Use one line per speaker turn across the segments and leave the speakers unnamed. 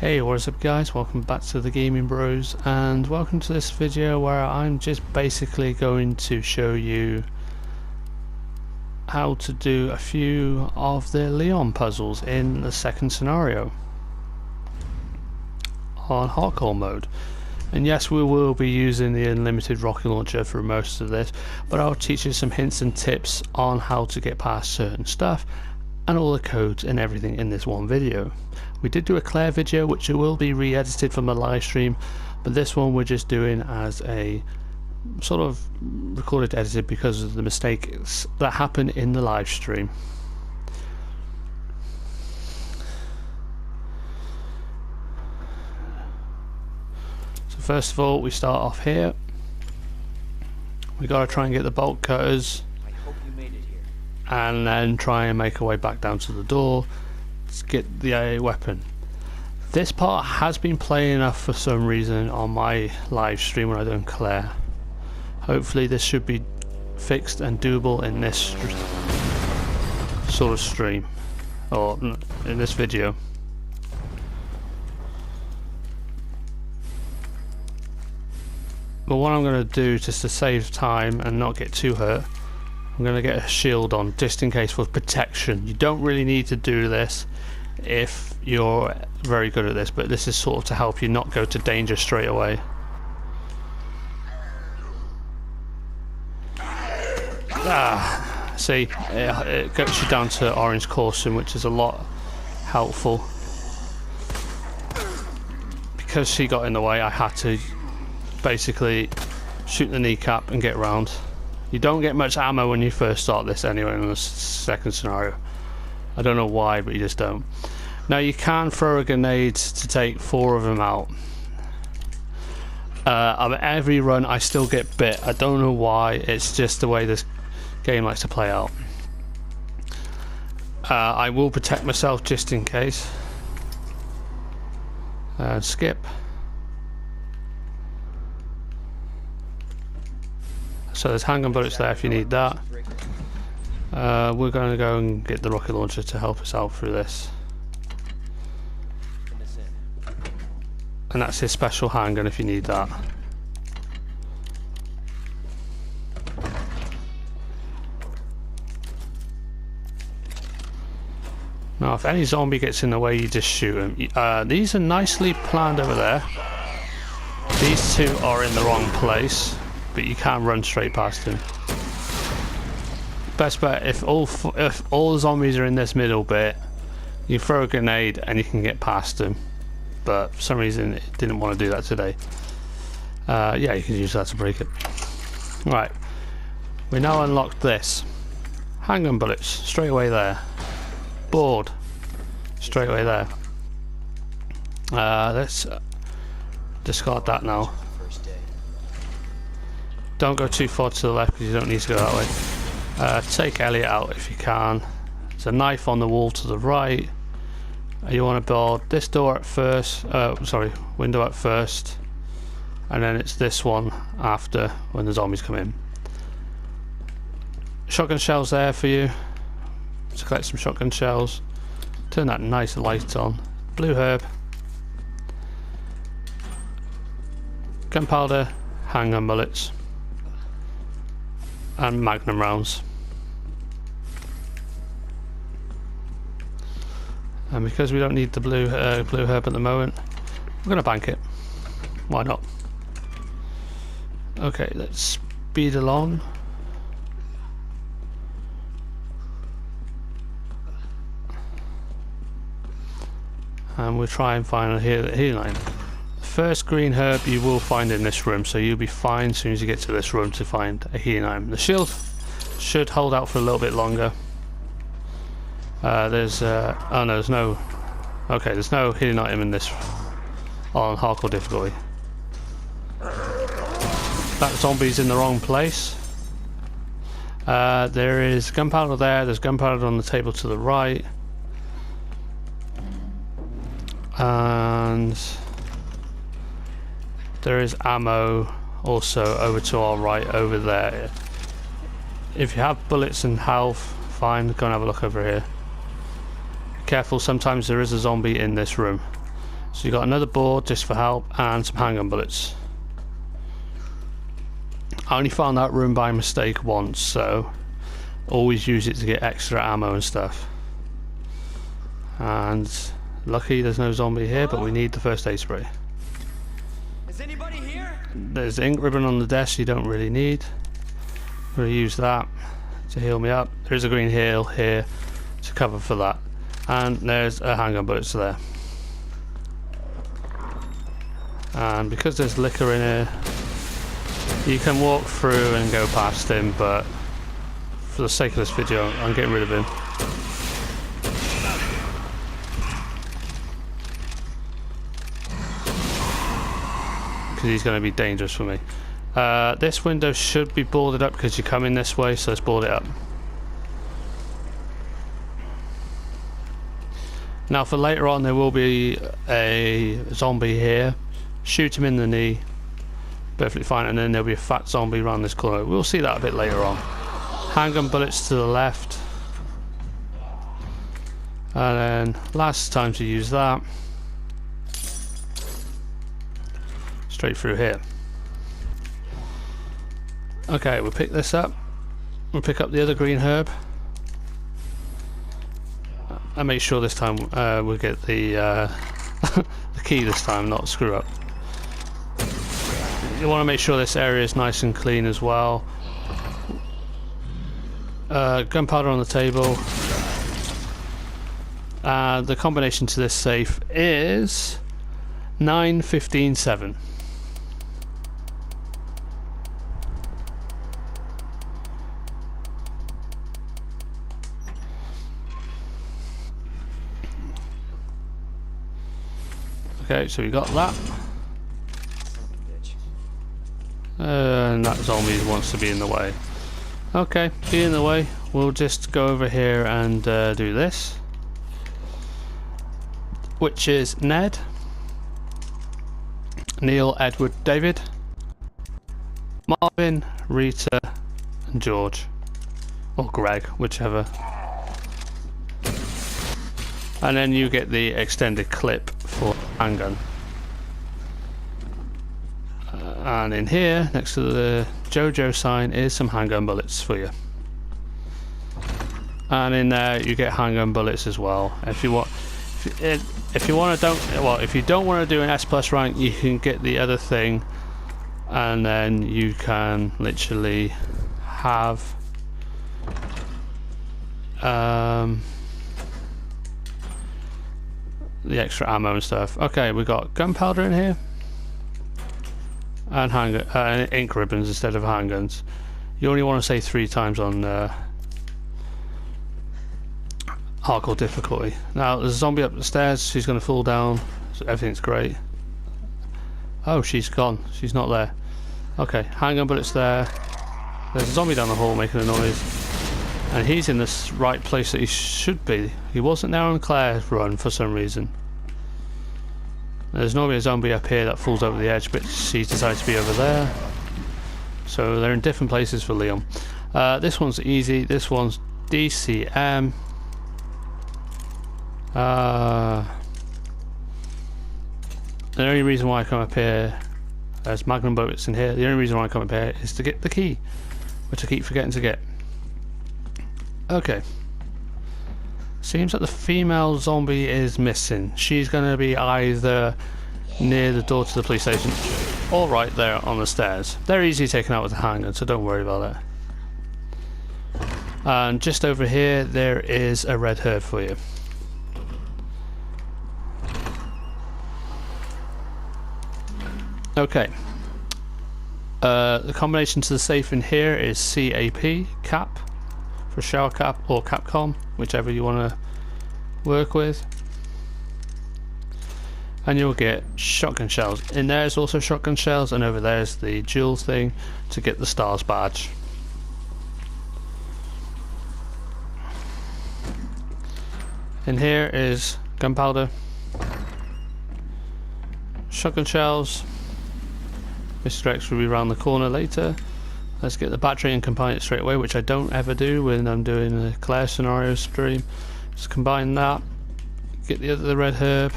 Hey, what is up guys, welcome back to the Gaming Bros, and welcome to this video where I'm just basically going to show you how to do a few of the Leon puzzles in the second scenario on hardcore mode. And yes, we will be using the unlimited rocket launcher for most of this, but I'll teach you some hints and tips on how to get past certain stuff and all the codes and everything in this one video. We did do a Claire video which will be re-edited from the live stream, but this one we're just doing as a sort of recorded edited because of the mistakes that happened in the live stream. So first of all, we start off here. We gotta try and get the bolt cutters and then try and make our way back down to the door to get the weapon. This part has been playing enough for some reason on my live stream when I done Claire. Hopefully this should be fixed and doable in this sort of stream, or in this video. But what I'm going to do, just to save time and not get too hurt, I'm going to get a shield on just in case for protection. You don't really need to do this if you're very good at this, but this is sort of to help you not go to danger straight away. See, it gets you down to orange caution, which is a lot helpful. Because she got in the way, I had to basically shoot the kneecap and get round. You don't get much ammo when you first start this anyway in the second scenario. I don't know why, but you just don't. Now you can throw a grenade to take 4 of them out. Every run I still get bit. I don't know why, it's just the way this game likes to play out. I will protect myself just in case. Skip. So there's handgun bullets there if you need that. We're going to go and get the rocket launcher to help us out through this. And that's his special handgun if you need that. Now if any zombie gets in the way, you just shoot him. These are nicely planned over there. These two are in the wrong place, but you can't run straight past him. Best bet, if all the zombies are in this middle bit, you throw a grenade and you can get past them. But for some reason it didn't want to do that today. Yeah, you can use that to break it. Right, we now unlocked this. Handgun bullets, straight away there. Board, straight away there. Let's discard that now. Don't go too far to the left because you don't need to go that way. Take Elliot out if you can. There's a knife on the wall to the right. You want to build this door at first, window at first, and then it's this one after when the zombies come in. Shotgun shells there for you. Let's collect some shotgun shells. Turn that nice light on. Blue herb. Gunpowder, handgun bullets, and magnum rounds. And because we don't need the blue herb at the moment, we're gonna bank it. Why not? Okay, let's speed along. And we'll try and find a healing line. First green herb you will find in this room, so you'll be fine as soon as you get to this room to find a healing item. The shield should hold out for a little bit longer. There's oh no, there's no. Okay, there's no healing item in this on hardcore difficulty. That zombie's in the wrong place. There is gunpowder there. There's gunpowder on the table to the right, and there is ammo also over to our right over there. If you have bullets and health, fine, go and have a look over here. Careful, sometimes there is a zombie in this room. So you got another board just for help and some handgun bullets. I only found that room by mistake once, so always use it to get extra ammo and stuff. And lucky there's no zombie here, but we need the first aid spray.
Is anybody here?
There's the ink ribbon on the desk you don't really need. I'm going to use that to heal me up. There's a green heal here to cover for that. And there's a handgun bullets there. And because there's liquor in here, you can walk through and go past him, but for the sake of this video, I'm getting rid of him. Because he's going to be dangerous for me. This window should be boarded up because you come in this way, so let's board it up. Now for later on there will be a zombie here. Shoot him in the knee. Perfectly fine, and then there'll be a fat zombie around this corner. We'll see that a bit later on. Handgun bullets to the left. And then last time to use that. Straight through here. Okay, we'll pick this up. We'll pick up the other green herb. And make sure this time we'll get the the key this time, not screw up. You want to make sure this area is nice and clean as well. Gunpowder on the table. The combination to this safe is 9, 15, 7. Okay, so we got that. And that zombie wants to be in the way. Okay, be in the way. We'll just go over here and do this. Which is Ned, Neil, Edward, David, Marvin, Rita, and George. Or Greg, whichever. And then you get the extended clip for handgun. And in here, next to the JoJo sign, is some handgun bullets for you. And in there, you get handgun bullets as well. If you want, if you don't want to do an S+ rank, you can get the other thing, and then you can literally have the extra ammo and stuff. Okay, we got gunpowder in here. And ink ribbons instead of handguns. You only want to say 3 times on hardcore difficulty. Now there's a zombie up the stairs. She's going to fall down. So everything's great. Oh, she's gone. She's not there. Okay, handgun bullets there. There's a zombie down the hall making a noise, and he's in the right place that he should be. He wasn't there on Claire's run for some reason. There's normally a zombie up here that falls over the edge, but she's decided to be over there. So they're in different places for Leon. This one's easy. This one's DCM. The only reason why I come up here, there's magnum bullets in here. The only reason why I come up here is to get the key, which I keep forgetting to get. Okay. Seems like the female zombie is missing. She's going to be either near the door to the police station or right there on the stairs. They're easily taken out with a handgun, so don't worry about that. And just over here, there is a red herb for you. Okay. The combination to the safe in here is CAP, cap, for shower cap, or Capcom, whichever you want to work with. And you'll get shotgun shells. In there is also shotgun shells, and over there is the jewel thing to get the stars badge. In here is gunpowder, shotgun shells. Mr. X will be around the corner later. Let's get the battery and combine it straight away, which I don't ever do when I'm doing a Claire scenario stream. Just combine that, get the red herb,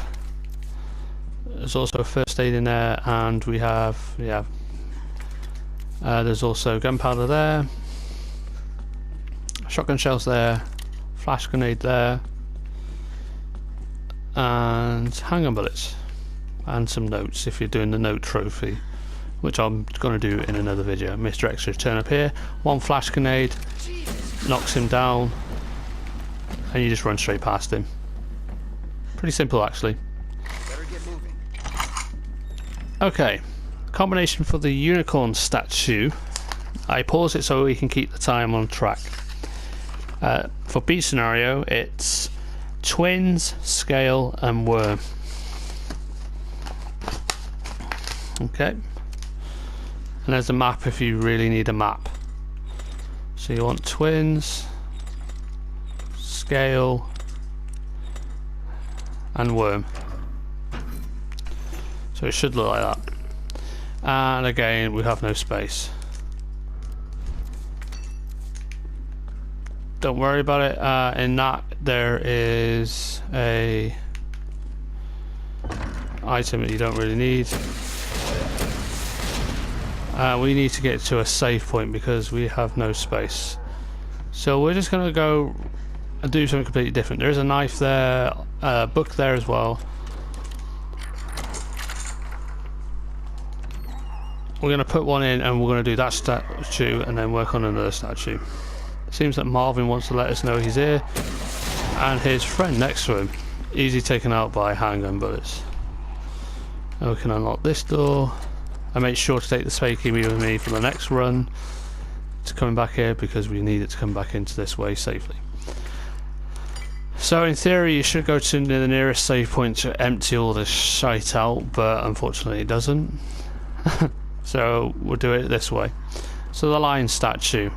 There's also a first aid in there, and we have, yeah, there's also gunpowder there, shotgun shells there, flash grenade there, and handgun bullets, and some notes if you're doing the note trophy, which I'm going to do in another video. Mr. X should turn up here, one flash grenade, knocks him down, and you just run straight past him. Pretty simple actually.
Better get moving.
Okay, combination for the unicorn statue. I pause it so we can keep the time on track. For B scenario, it's twins, scale, and worm. Okay, and there's a map if you really need a map. So you want twins, scale, and worm. So it should look like that. And again, we have no space. Don't worry about it. In that, there is a item that you don't really need. We need to get to a save point because we have no space. So we're just going to go and do something completely different. There is a knife there, a book there as well. We're going to put one in and we're going to do that statue and then work on another statue. It seems that Marvin wants to let us know he's here, and his friend next to him, easy taken out by handgun bullets. And we can unlock this door. I made sure to take the spade key with me for the next run to coming back here because we need it to come back into this way safely. So in theory you should go to the nearest save point to empty all this shite out, but unfortunately it doesn't. So we'll do it this way. So the lion statue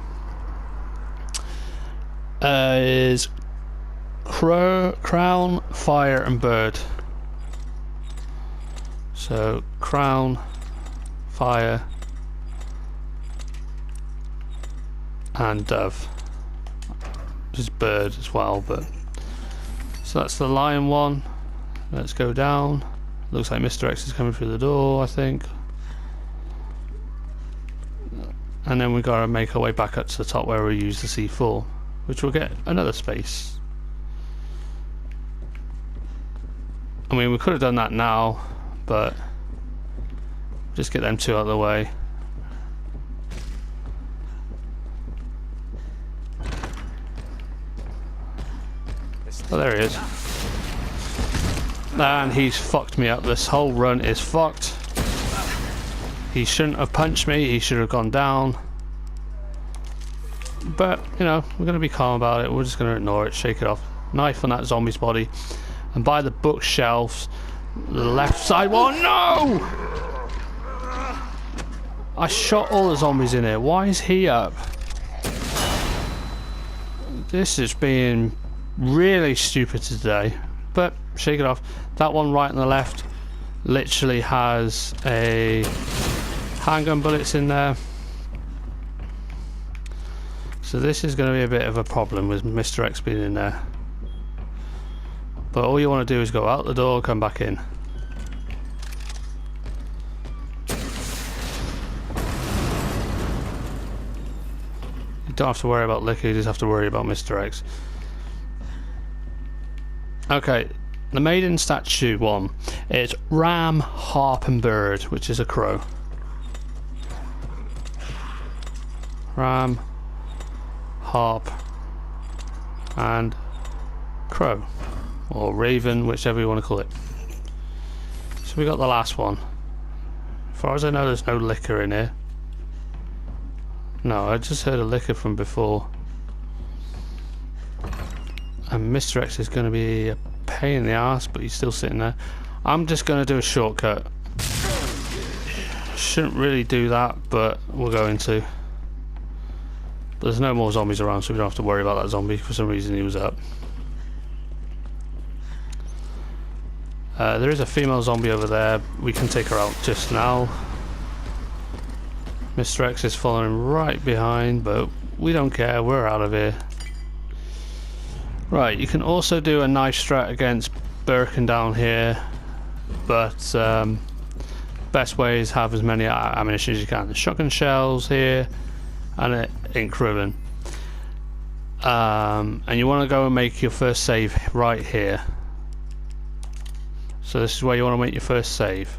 is crown, fire, and bird. So crown, fire, and dove. There's bird as well, but so that's the lion one. Let's go down. Looks like Mr. X is coming through the door, I think. And then we gotta make our way back up to the top where we use the C4, which will get another space. I mean, we could have done that now, but just get them two out of the way. Oh, there he is. And he's fucked me up. This whole run is fucked. He shouldn't have punched me, he should have gone down. But, you know, we're going to be calm about it. We're just going to ignore it, shake it off. Knife on that zombie's body. And by the bookshelves, the left side. Oh no! I shot all the zombies in here. Why is he up? This is being really stupid today. But, shake it off. That one right on the left literally has a handgun bullets in there. So this is going to be a bit of a problem with Mr. X being in there. But all you want to do is go out the door, come back in. You don't have to worry about liquor, you just have to worry about Mr. X. Okay, the maiden statue one is ram, harp and bird, which is a crow. Ram, harp and crow, or raven, whichever you want to call it. So we got the last one. As far as I know, there's no liquor in here. No, I just heard a liquor from before. And Mr. X is going to be a pain in the ass, but he's still sitting there. I'm just going to do a shortcut. Shouldn't really do that, but we're going to. But there's no more zombies around, so we don't have to worry about that zombie. For some reason he was up. There is a female zombie over there. We can take her out just now. Mr. X is following right behind, but we don't care. We're out of here. Right, you can also do a knife strat against Birkin down here. but best way is have as many ammunition as you can. The shotgun shells here and an ink ribbon. And you want to go and make your first save right here. So this is where you want to make your first save.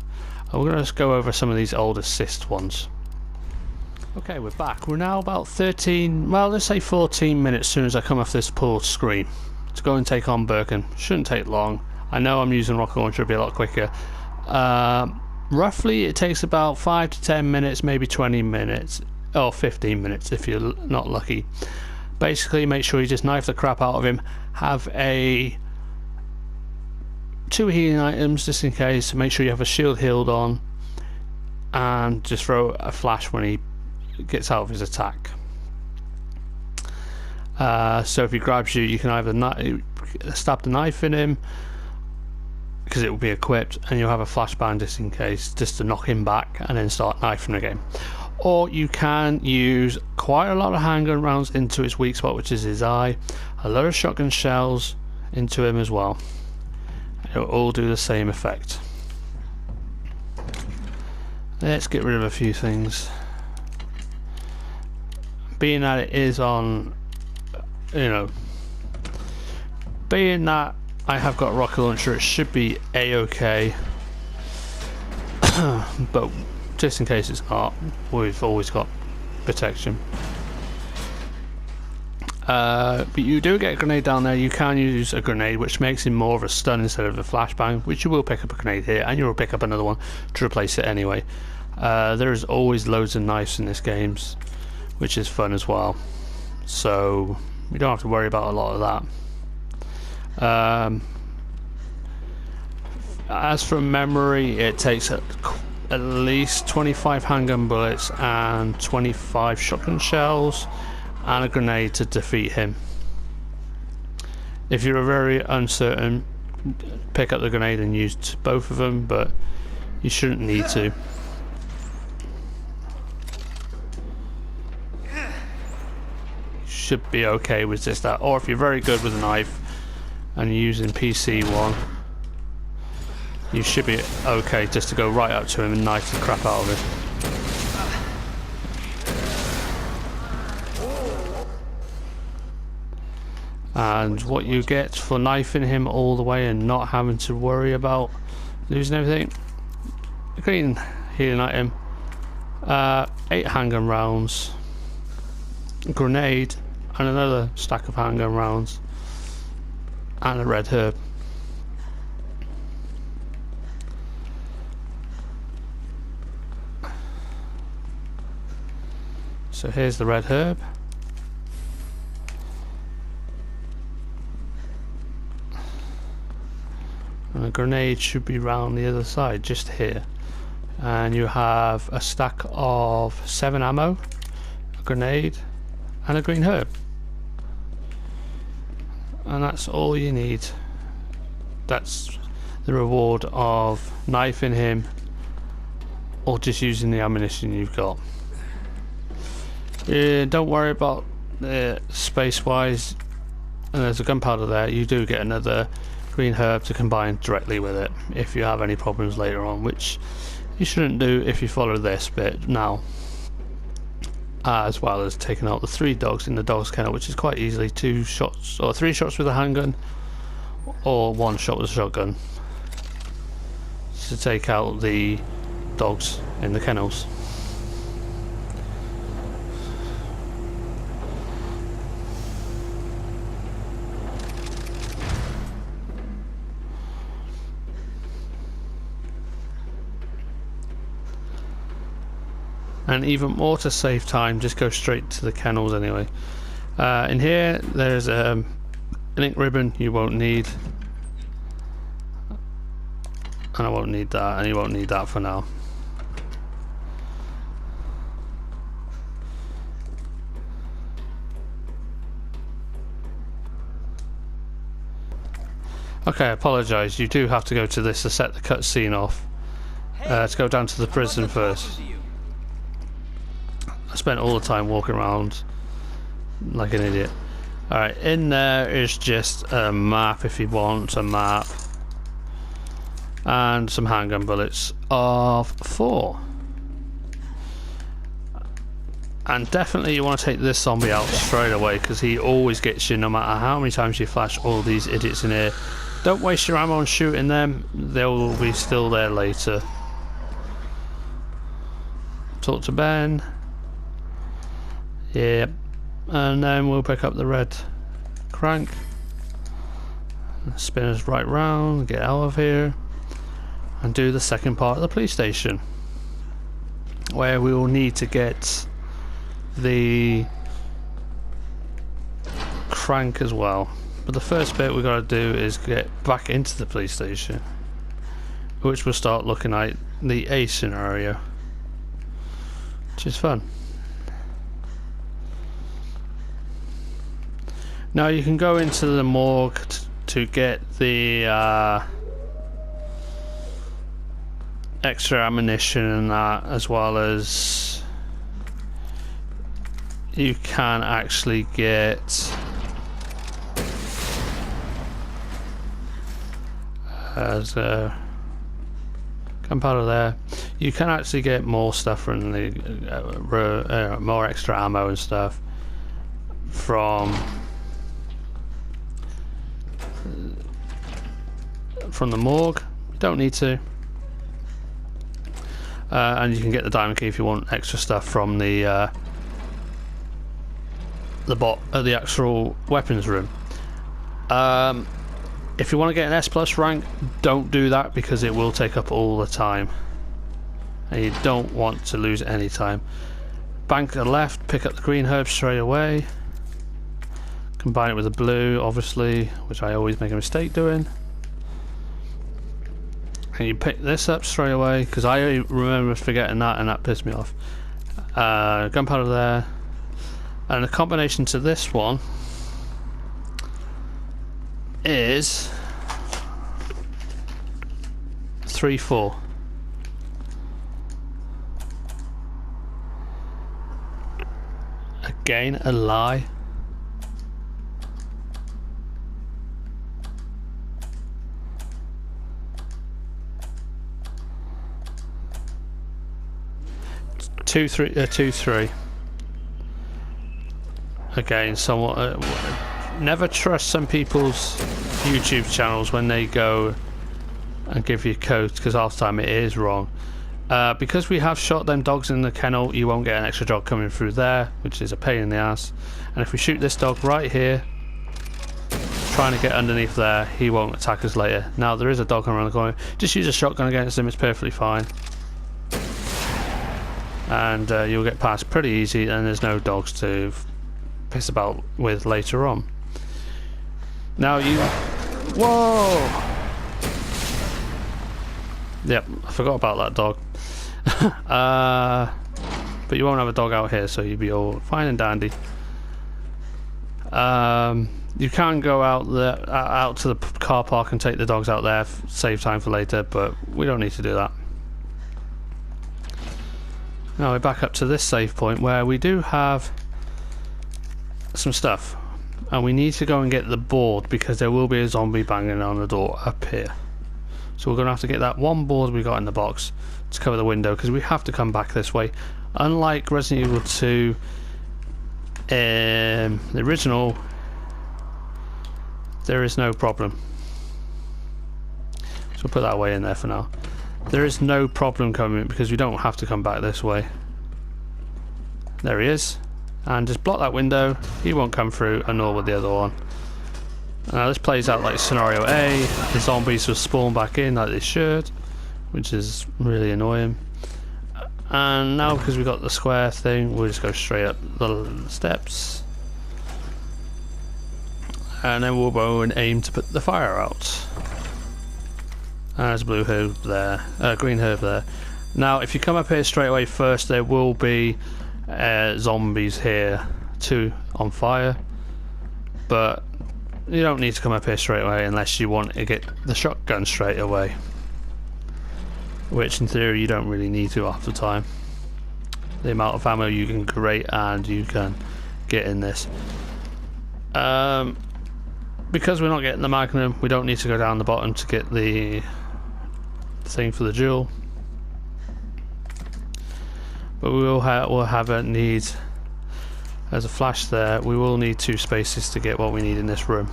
And we're going to just go over some of these old assist ones. Okay, we're back. We're now about 13, well, let's say 14 minutes as soon as I come off this pull screen to go and take on Birkin. Shouldn't take long. I know I'm using rocket launcher, it'll be a lot quicker. Roughly it takes about 5 to 10 minutes, maybe 20 minutes, or 15 minutes if you're not lucky. Basically, make sure you just knife the crap out of him. Have 2 healing items just in case. Make sure you have a shield healed on, and just throw a flash when he gets out of his attack. So if he grabs you, you can either stab the knife in him, because it will be equipped, and you'll have a flashbang just in case, just to knock him back and then start knifing again. Or you can use quite a lot of handgun rounds into his weak spot, which is his eye, a lot of shotgun shells into him as well. It will all do the same effect. Let's get rid of a few things. Being that it is on, being that I have got a rocket launcher, it should be a-okay. But just in case it's not, we've always got protection. But you do get a grenade down there. You can use a grenade, which makes him more of a stun instead of a flashbang, which you will pick up a grenade here, and you will pick up another one to replace it anyway. There is always loads of knives in this game, which is fun as well, so we don't have to worry about a lot of that. As from memory, it takes at least 25 handgun bullets and 25 shotgun shells and a grenade to defeat him. If you're very uncertain, pick up the grenade and use both of them, but you shouldn't need to. Should be okay with just that. Or if you're very good with a knife and you're using PC1, you should be okay just to go right up to him and knife the crap out of him. And what you get for knifing him all the way and not having to worry about losing everything: a green healing item, 8 handgun rounds, a grenade, and another stack of handgun rounds, and a red herb. So here's the red herb. And a grenade should be round the other side, just here. And you have a stack of 7 ammo, a grenade, and a green herb. And that's all you need. That's the reward of knifing him or just using the ammunition you've got. Don't worry about the space wise, and there's a gunpowder there. You do get another green herb to combine directly with it if you have any problems later on, which you shouldn't do if you follow this bit now. As well as taking out the 3 dogs in the dog's kennel, which is quite easily 2 shots or 3 shots with a handgun or 1 shot with a shotgun to take out the dogs in the kennels. And even more to save time, just go straight to the kennels anyway. In here there's an ink ribbon you won't need, and I won't need that, and you won't need that for now. Okay, I apologise, you do have to go to this to set the cutscene off. To go down to the prison first. I spent all the time walking around like an idiot. Alright, in there is just a map if you want a map. and some handgun bullets of 4. And definitely you want to take this zombie out straight away, because he always gets you no matter how many times you flash all these idiots in here. Don't waste your ammo on shooting them, they'll be still there later. Talk to Ben. Yep. And then we'll pick up the red crank. Spin us right round, get out of here, and do the second part of the police station, where we will need to get the crank as well. But the first bit we got to do is get back into the police station, which will start looking like the A scenario, which is fun. Now you can go into the morgue to get the extra ammunition and that, as well as you can actually get as a gunpowder there. You can actually get more stuff from the more extra ammo and stuff from the morgue. You don't need to. And you can get the diamond key if you want extra stuff from the actual weapons room. If you want to get an S+ rank, don't do that, because it will take up all the time, and you don't want to lose any time. Bank to the left, pick up the green herb straight away, combine it with the blue, obviously, which I always make a mistake doing. And you pick this up straight away, because I remember forgetting that, and that pissed me off. Gunpowder there, and the combination to this one is 3-4. Again, a lie. Two, three. Again, somewhat. Never trust some people's YouTube channels when they go and give you codes, because half the time it is wrong. Because we have shot them dogs in the kennel, you won't get an extra dog coming through there, which is a pain in the ass. And if we shoot this dog right here, trying to get underneath there, he won't attack us later. Now there is a dog around the corner. Just use a shotgun against him, it's perfectly fine. And you'll get past pretty easy, and there's no dogs to piss about with later on. Now you... Whoa! Yep, I forgot about that dog. But you won't have a dog out here, so you'll be all fine and dandy. You can go out to the car park and take the dogs out there, save time for later, but we don't need to do that. Now we're back up to this save point, where we do have some stuff, and we need to go and get the board, because there will be a zombie banging on the door up here. So we're going to have to get that one board we got in the box to cover the window, because we have to come back this way. Unlike Resident Evil 2, the original, there is no problem. So we'll put that away in there for now. There is no problem coming, because we don't have to come back this way. There he is. And just block that window, he won't come through, and nor will the other one. Now this plays out like scenario A, the zombies will spawn back in like they should, which is really annoying. And now because we've got the square thing, we'll just go straight up the steps. And then we'll go and aim to put the fire out. And there's a blue herb there, green herb there. Now if you come up here straight away first, there will be zombies here too on fire, but you don't need to come up here straight away unless you want to get the shotgun straight away, which in theory you don't really need to half the time. The amount of ammo you can create and you can get in this. Because we're not getting the magnum, we don't need to go down the bottom to get the thing for the jewel. But we'll have a need. There's a flash there. We will need 2 spaces to get what we need in this room.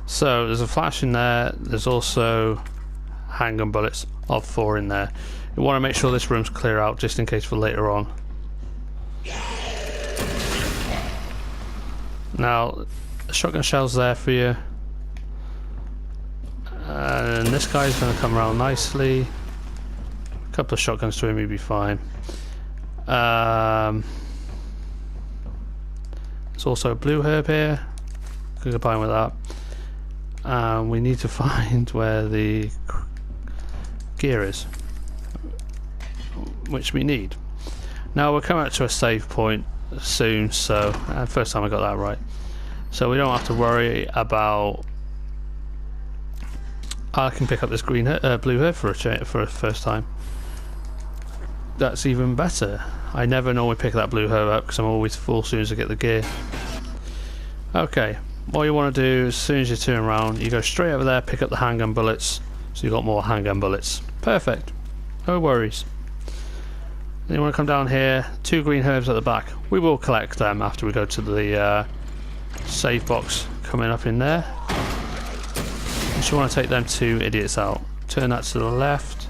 So there's a flash in there. There's also handgun bullets of 4 in there. You want to make sure this room's clear out just in case for later on. Now, the shotgun shell's there for you. And this guy's going to come around nicely. A couple of shotguns to him, he'll be fine. There's also a blue herb here. Could combine with that. We need to find where the gear is, which we need. Now we're coming up to a save point soon, so first time I got that right. So we don't have to worry about. I can pick up this blue herb for a first time. That's even better. I never normally pick that blue herb up because I'm always full as soon as I get the gear. Okay, what you want to do as soon as you turn around, you go straight over there, pick up the handgun bullets, so you've got more handgun bullets. Perfect. No worries. Then you want to come down here, 2 green herbs at the back. We will collect them after we go to the save box coming up in there. You just want to take them 2 idiots out. Turn that to the left.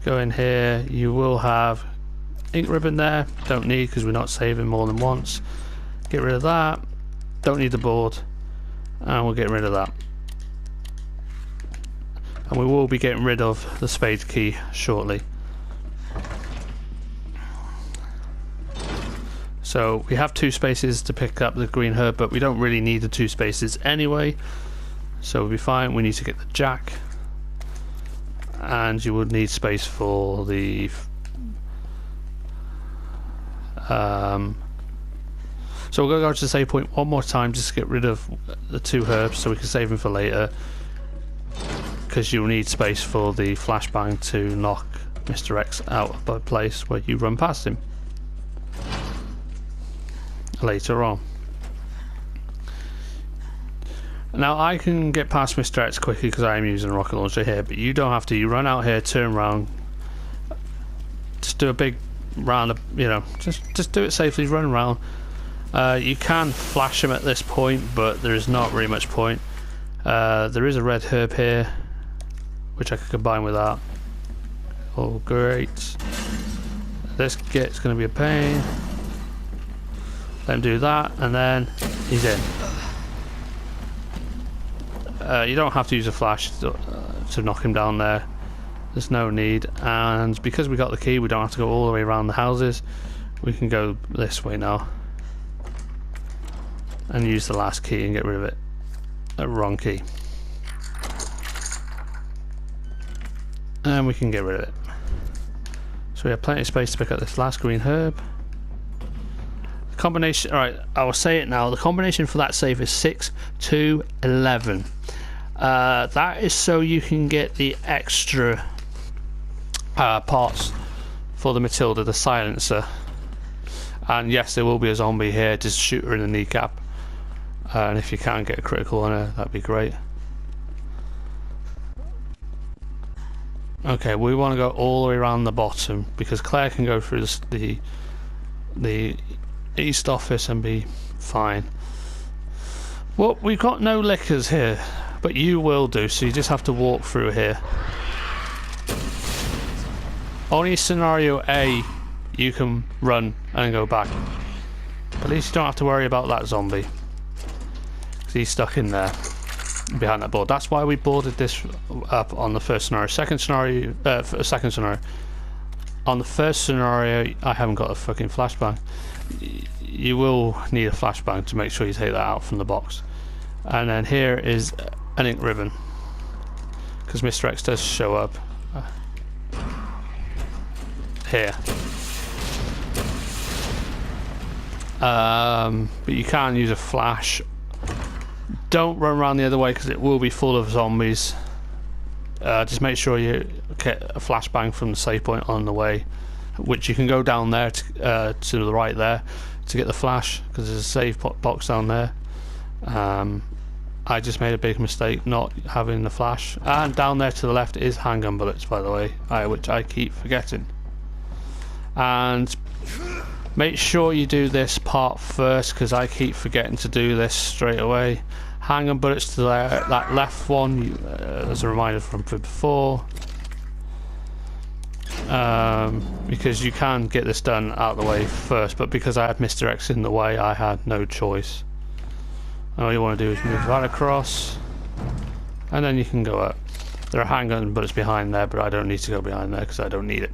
Go in here, you will have ink ribbon there. Don't need because we're not saving more than once. Get rid of that. Don't need the board. And we'll get rid of that. And we will be getting rid of the spade key shortly. So we have 2 spaces to pick up the green herb, but we don't really need the 2 spaces anyway. So we'll be fine. We need to get the jack. And you would need space for the so we're going to go to the save point one more time just to get rid of the 2 herbs so we can save them for later, because you'll need space for the flashbang to knock Mr. X out of the place where you run past him later on. Now I can get past Mr. X quickly because I am using a rocket launcher here, but you don't have to. You run out here, turn around, just do a big round, you know, just do it safely, run around. You can flash him at this point, but there is not really much point. There is a red herb here, which I could combine with that. Oh great. This get's going to be a pain. Let him do that, and then he's in. You don't have to use a flash to knock him down there. There's no need, and because we got the key, we don't have to go all the way around the houses. We can go this way now and use the last key and get rid of it. Wrong key. And we can get rid of it. So we have plenty of space to pick up this last green herb. The combination, alright, I will say it now, the combination for that save is 6 to 11. That is so you can get the extra parts for the Matilda, the silencer. And yes, there will be a zombie here, just shoot her in the kneecap. And if you can get a critical on her, that'd be great. Okay, we want to go all the way around the bottom because Claire can go through the east office and be fine. Well, we've got no liquors here, but you will do, so you just have to walk through here. Only scenario A you can run and go back. But at least you don't have to worry about that zombie, because he's stuck in there behind that board. That's why we boarded this up on the first scenario. Second scenario, on the first scenario, I haven't got a fucking flashbang. You will need a flashbang to make sure you take that out from the box. And then here is an ink ribbon, because Mr. X does show up here. But you can use a flash. Don't run around the other way because it will be full of zombies. Just make sure you get a flashbang from the save point on the way, which you can go down there to the right there to get the flash, because there's a save box down there. I just made a big mistake not having the flash. And down there to the left is handgun bullets, by the way, which I keep forgetting. And make sure you do this part first, because I keep forgetting to do this straight away. Handgun bullets to that left one, as a reminder from before. Because you can get this done out of the way first, but because I had Mr. X in the way, I had no choice. All you want to do is move that across, and then you can go up. There are handgun bullets behind there, but I don't need to go behind there because I don't need it.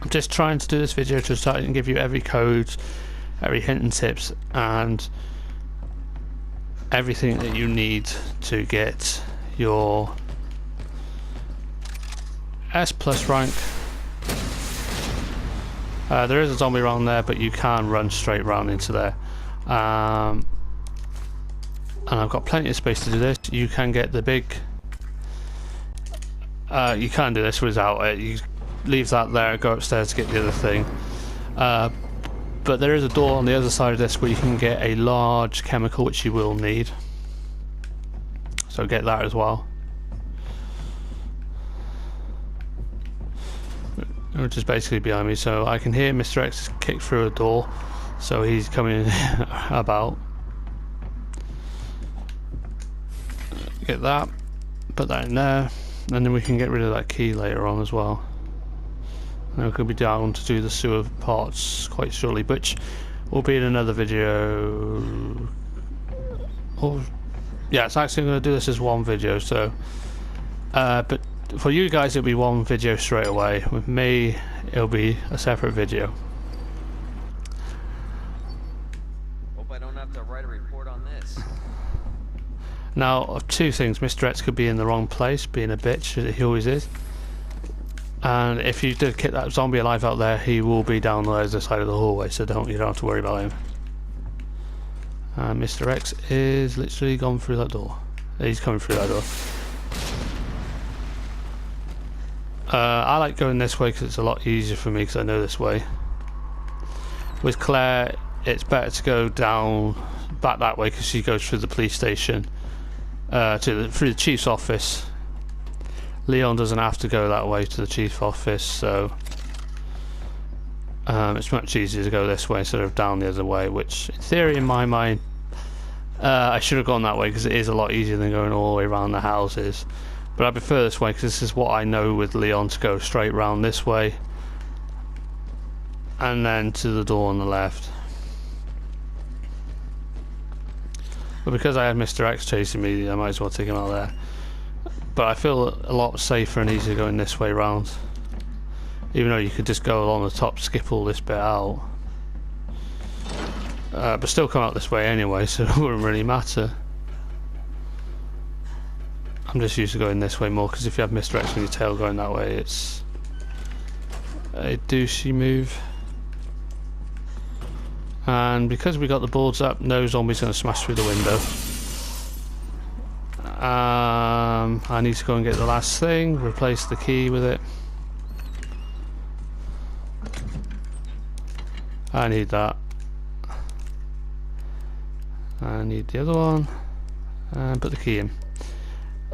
I'm just trying to do this video to start and give you every code, every hint and tips, and everything that you need to get your S+ rank. There is a zombie around there, but you can run straight round into there. And I've got plenty of space to do this. You can get the big... you can do this without it. You leave that there, go upstairs to get the other thing. But there is a door on the other side of this where you can get a large chemical, which you will need. So get that as well. Which is basically behind me, so I can hear Mr. X kick through a door. So he's coming about. Get that, put that in there, and then we can get rid of that key later on as well. And we could be down to do the sewer parts quite shortly, which will be in another video. Or, yeah, it's actually going to do this as one video, so. But for you guys, it'll be one video straight away. With me, it'll be a separate video.
Hope I don't have to write a report on this.
Now, two things. Mr. X could be in the wrong place, being a bitch, as he always is. And if you did keep that zombie alive out there, he will be down the other side of the hallway, so you don't have to worry about him. And Mr. X is literally gone through that door. He's coming through that door. I like going this way because it's a lot easier for me because I know this way. With Claire, it's better to go down back that way because she goes through the police station through the chief's office. Leon doesn't have to go that way to the chief's office, so it's much easier to go this way instead of down the other way, which in theory, in my mind, I should have gone that way because it is a lot easier than going all the way around the houses. But I prefer this way because this is what I know with Leon, to go straight round this way and then to the door on the left. But because I had Mr. X chasing me, I might as well take him out there. But I feel a lot safer and easier going this way round. Even though you could just go along the top, skip all this bit out. But still come out this way anyway, so it wouldn't really matter. I'm just used to going this way more, because if you have Mr. X on your tail going that way, it's a douchey move. And because we got the boards up, no zombie's going to smash through the window. I need to go and get the last thing, replace the key with it. I need that. I need the other one, and put the key in.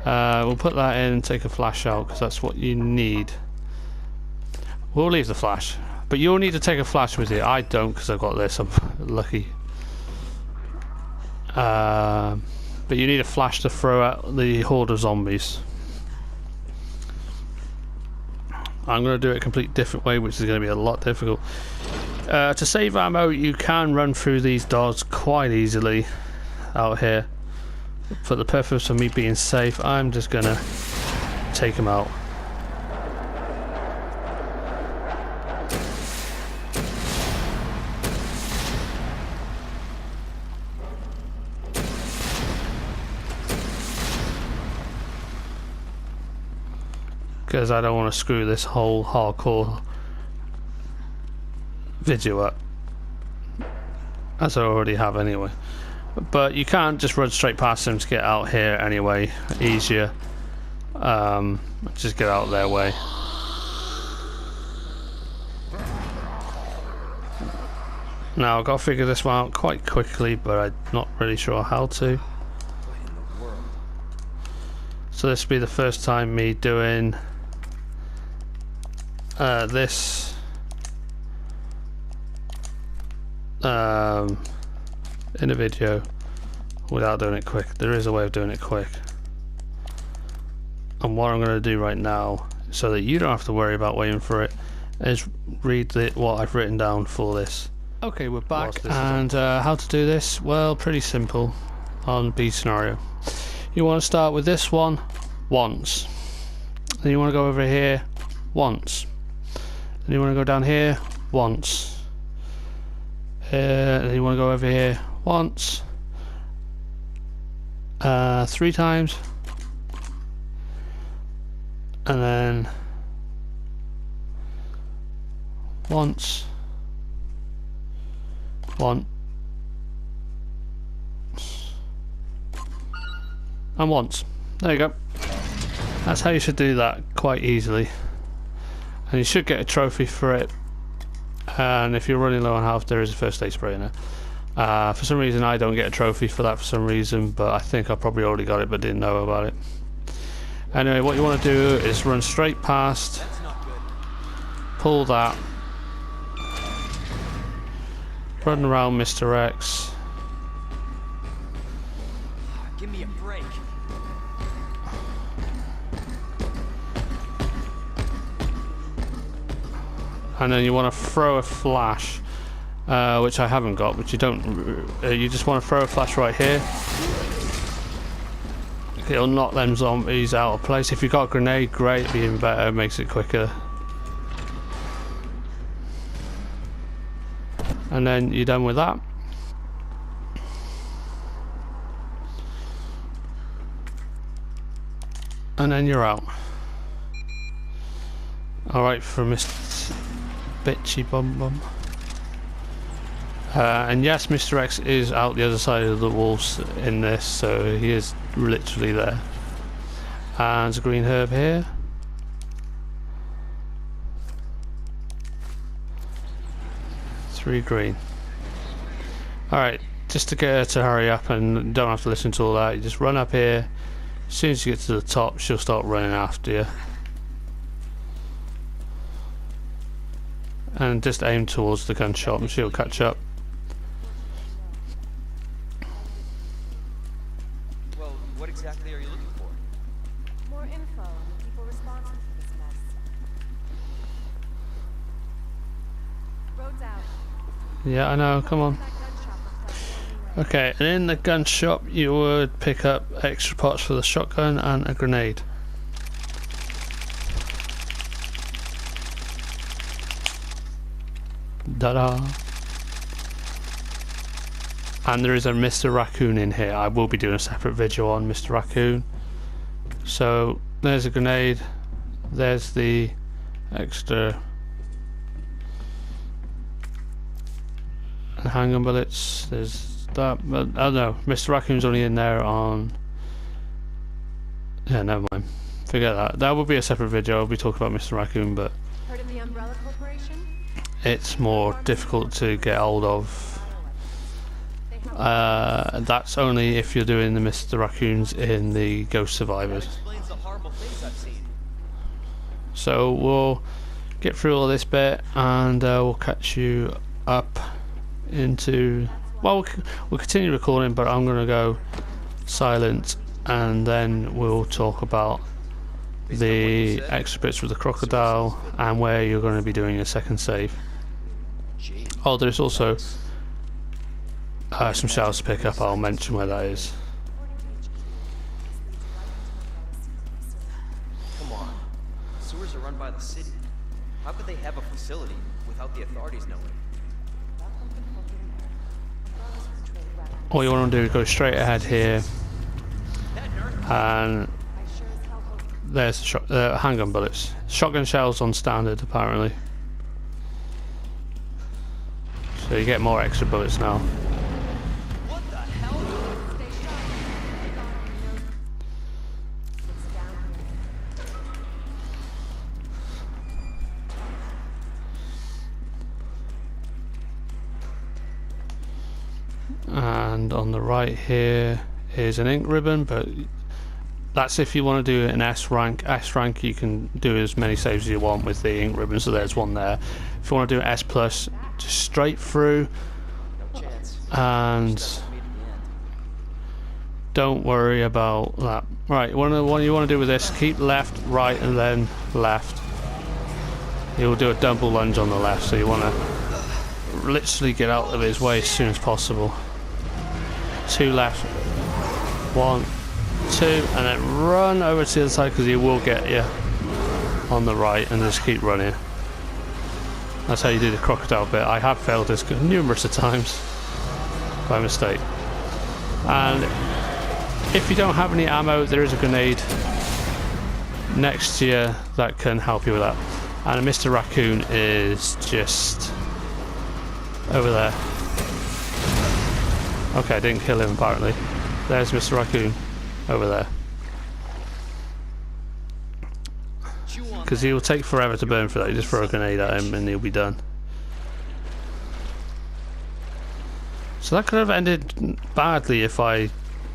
We'll put that in and take a flash out because that's what you need. We'll leave the flash, but you'll need to take a flash with you. I don't because I've got this, I'm lucky. But you need a flash to throw at the horde of zombies. I'm going to do it a complete different way, which is going to be a lot difficult. To save ammo, you can run through these doors quite easily out here. For the purpose of me being safe, I'm just gonna take him out. Because I don't want to screw this whole hardcore video up, as I already have anyway. But you can't just run straight past them to get out here anyway. Easier. Just get out their way. Now I've got to figure this one out quite quickly, but I'm not really sure how to. So this will be the first time me doing this in a video without doing it quick. There is a way of doing it quick. And what I'm going to do right now, so that you don't have to worry about waiting for it, is read what I've written down for this. Okay, we're back, and how to do this? Well, pretty simple on B scenario. You want to start with this one once, then you want to go over here once, then you want to go down here once, then you want to go over here once, 3 times, and then once, and once. There you go. That's how you should do that quite easily, and you should get a trophy for it. And if you're running low on health, there is a first aid spray in there. For some reason I don't get a trophy for that for some reason, but I think I probably already got it but didn't know about it. Anyway, what you want to do is run straight past, pull that, run around Mr. X.
Give me a break.
And then you want to throw a flash, which I haven't got, but you don't. You just want to throw a flash right here. It'll knock them zombies out of place. If you've got a grenade, great, even better, makes it quicker. And then you're done with that. And then you're out. Alright, for Mr. Bitchy Bum Bum. And yes, Mr. X is out the other side of the walls in this, so he is literally there. And there's a green herb here. Three green. Alright, just to get her to hurry up and don't have to listen to all that, you just run up here. As soon as you get to the top, she'll start running after you. And just aim towards the gun shop and she'll catch up.
Well, what exactly are you looking for?
More info on the people responsible for this mess. Road's out.
Yeah, I know, come on. Okay, and in the gun shop you would pick up extra parts for the shotgun and a grenade. Ta-da! And there is a Mr. Raccoon in here. I will be doing a separate video on Mr. Raccoon. So there's a grenade, there's the extra handgun bullets, there's that, but I don't know, Mr. Raccoon's only in there on... Yeah, never mind. Forget that. That will be a separate video, I'll be talking about Mr. Raccoon, but
Heard of the Umbrella Corporation?
it's more difficult to get hold of. That's only if you're doing the Mr. Raccoons in the Ghost Survivors.
Explains the horrible things I've seen.
So we'll get through all this bit and we'll catch you up into... Well, we'll continue recording, but I'm going to go silent and then we'll talk about the extra bits with the crocodile and where you're going to be doing a second save. Oh, there's also some shells to pick up. I'll mention where that is.
Come on. Sewers are run by the city. How could they have a facility without the authorities knowing?
All you want to do is go straight ahead here, and there's the handgun bullets. Shotgun shells on standard apparently, so you get more extra bullets now.
What the hell?
And on the right here is an ink ribbon, but That's if you want to do an S rank. S rank, you can do as many saves as you want with the ink ribbon, so there's one there. If you want to do an S plus, just straight through,
No chance.
and
Just made it to the end.
don't worry about that. Right, what you want to do with this, keep left, right, and then left. You'll do a double lunge on the left, so you want to literally get out of his way as soon as possible. 2 left, 1, 2, and then run over to the other side because he will get you on the right, and just keep running. That's how you do the crocodile bit. I have failed this numerous of times by mistake. And if you don't have any ammo, there is a grenade next to you that can help you with that. And Mr. Raccoon is just over there. Okay, I didn't kill him apparently. There's Mr. Raccoon over there. Because he'll take forever to burn for that. You just throw a grenade at him and he'll be done. So that could have ended badly if I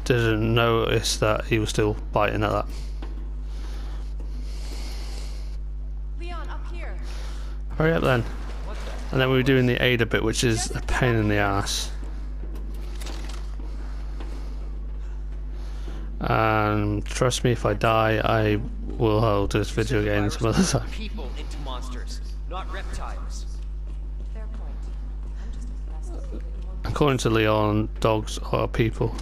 didn't notice that he was still biting at that.
Leon, up here.
Hurry up then. And then we were doing the Ada bit, which is a pain in the ass. And trust me, if I die, I will hold this video again some other time.
People into monsters, not reptiles.
Fair point. I'm just impressed that you didn't want
According to Leon, dogs are people.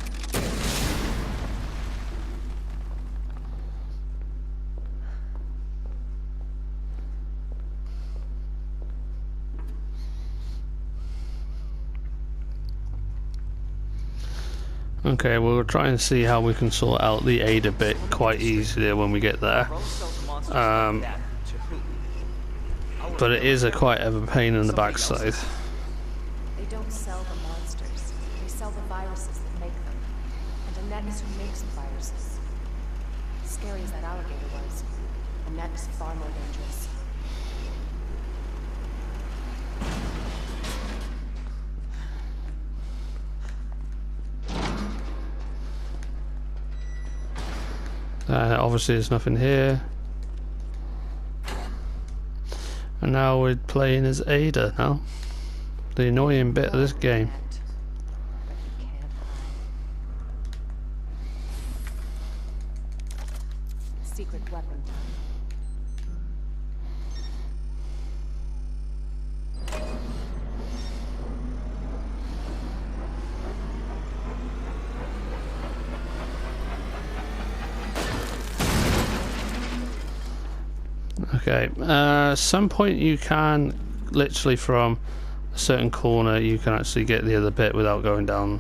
Okay, we'll try and see how we can sort out the Ada bit quite easily when we get there. But it is quite of a pain in the backside.
They don't sell the monsters. They sell the viruses that make them. And Annette is who makes the viruses. As scary as that alligator was, Annette is far more dangerous.
Obviously there's nothing here. And now we're playing as Ada now. The annoying bit of this game.
But you can't hide. Secret weapon time.
Okay, some point you can literally from a certain corner you can actually get the other bit without going down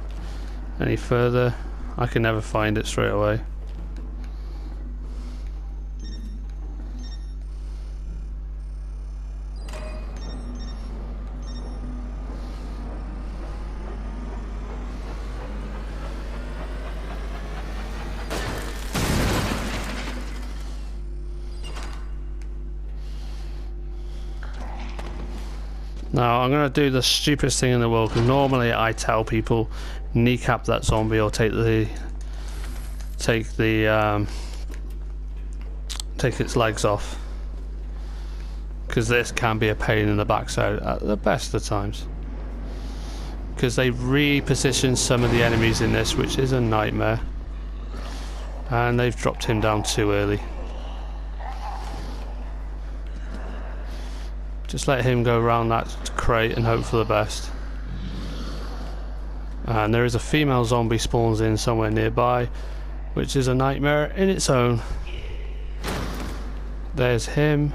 any further. I can never find it straight away. Now I'm going to do the stupidest thing in the world, because normally I tell people kneecap that zombie or take its legs off, because this can be a pain in the backside at the best of times, because they've repositioned some of the enemies in this, which is a nightmare, and they've dropped him down too early. Just let him go around that crate and hope for the best. And there is a female zombie spawns in somewhere nearby, which is a nightmare in its own. There's him.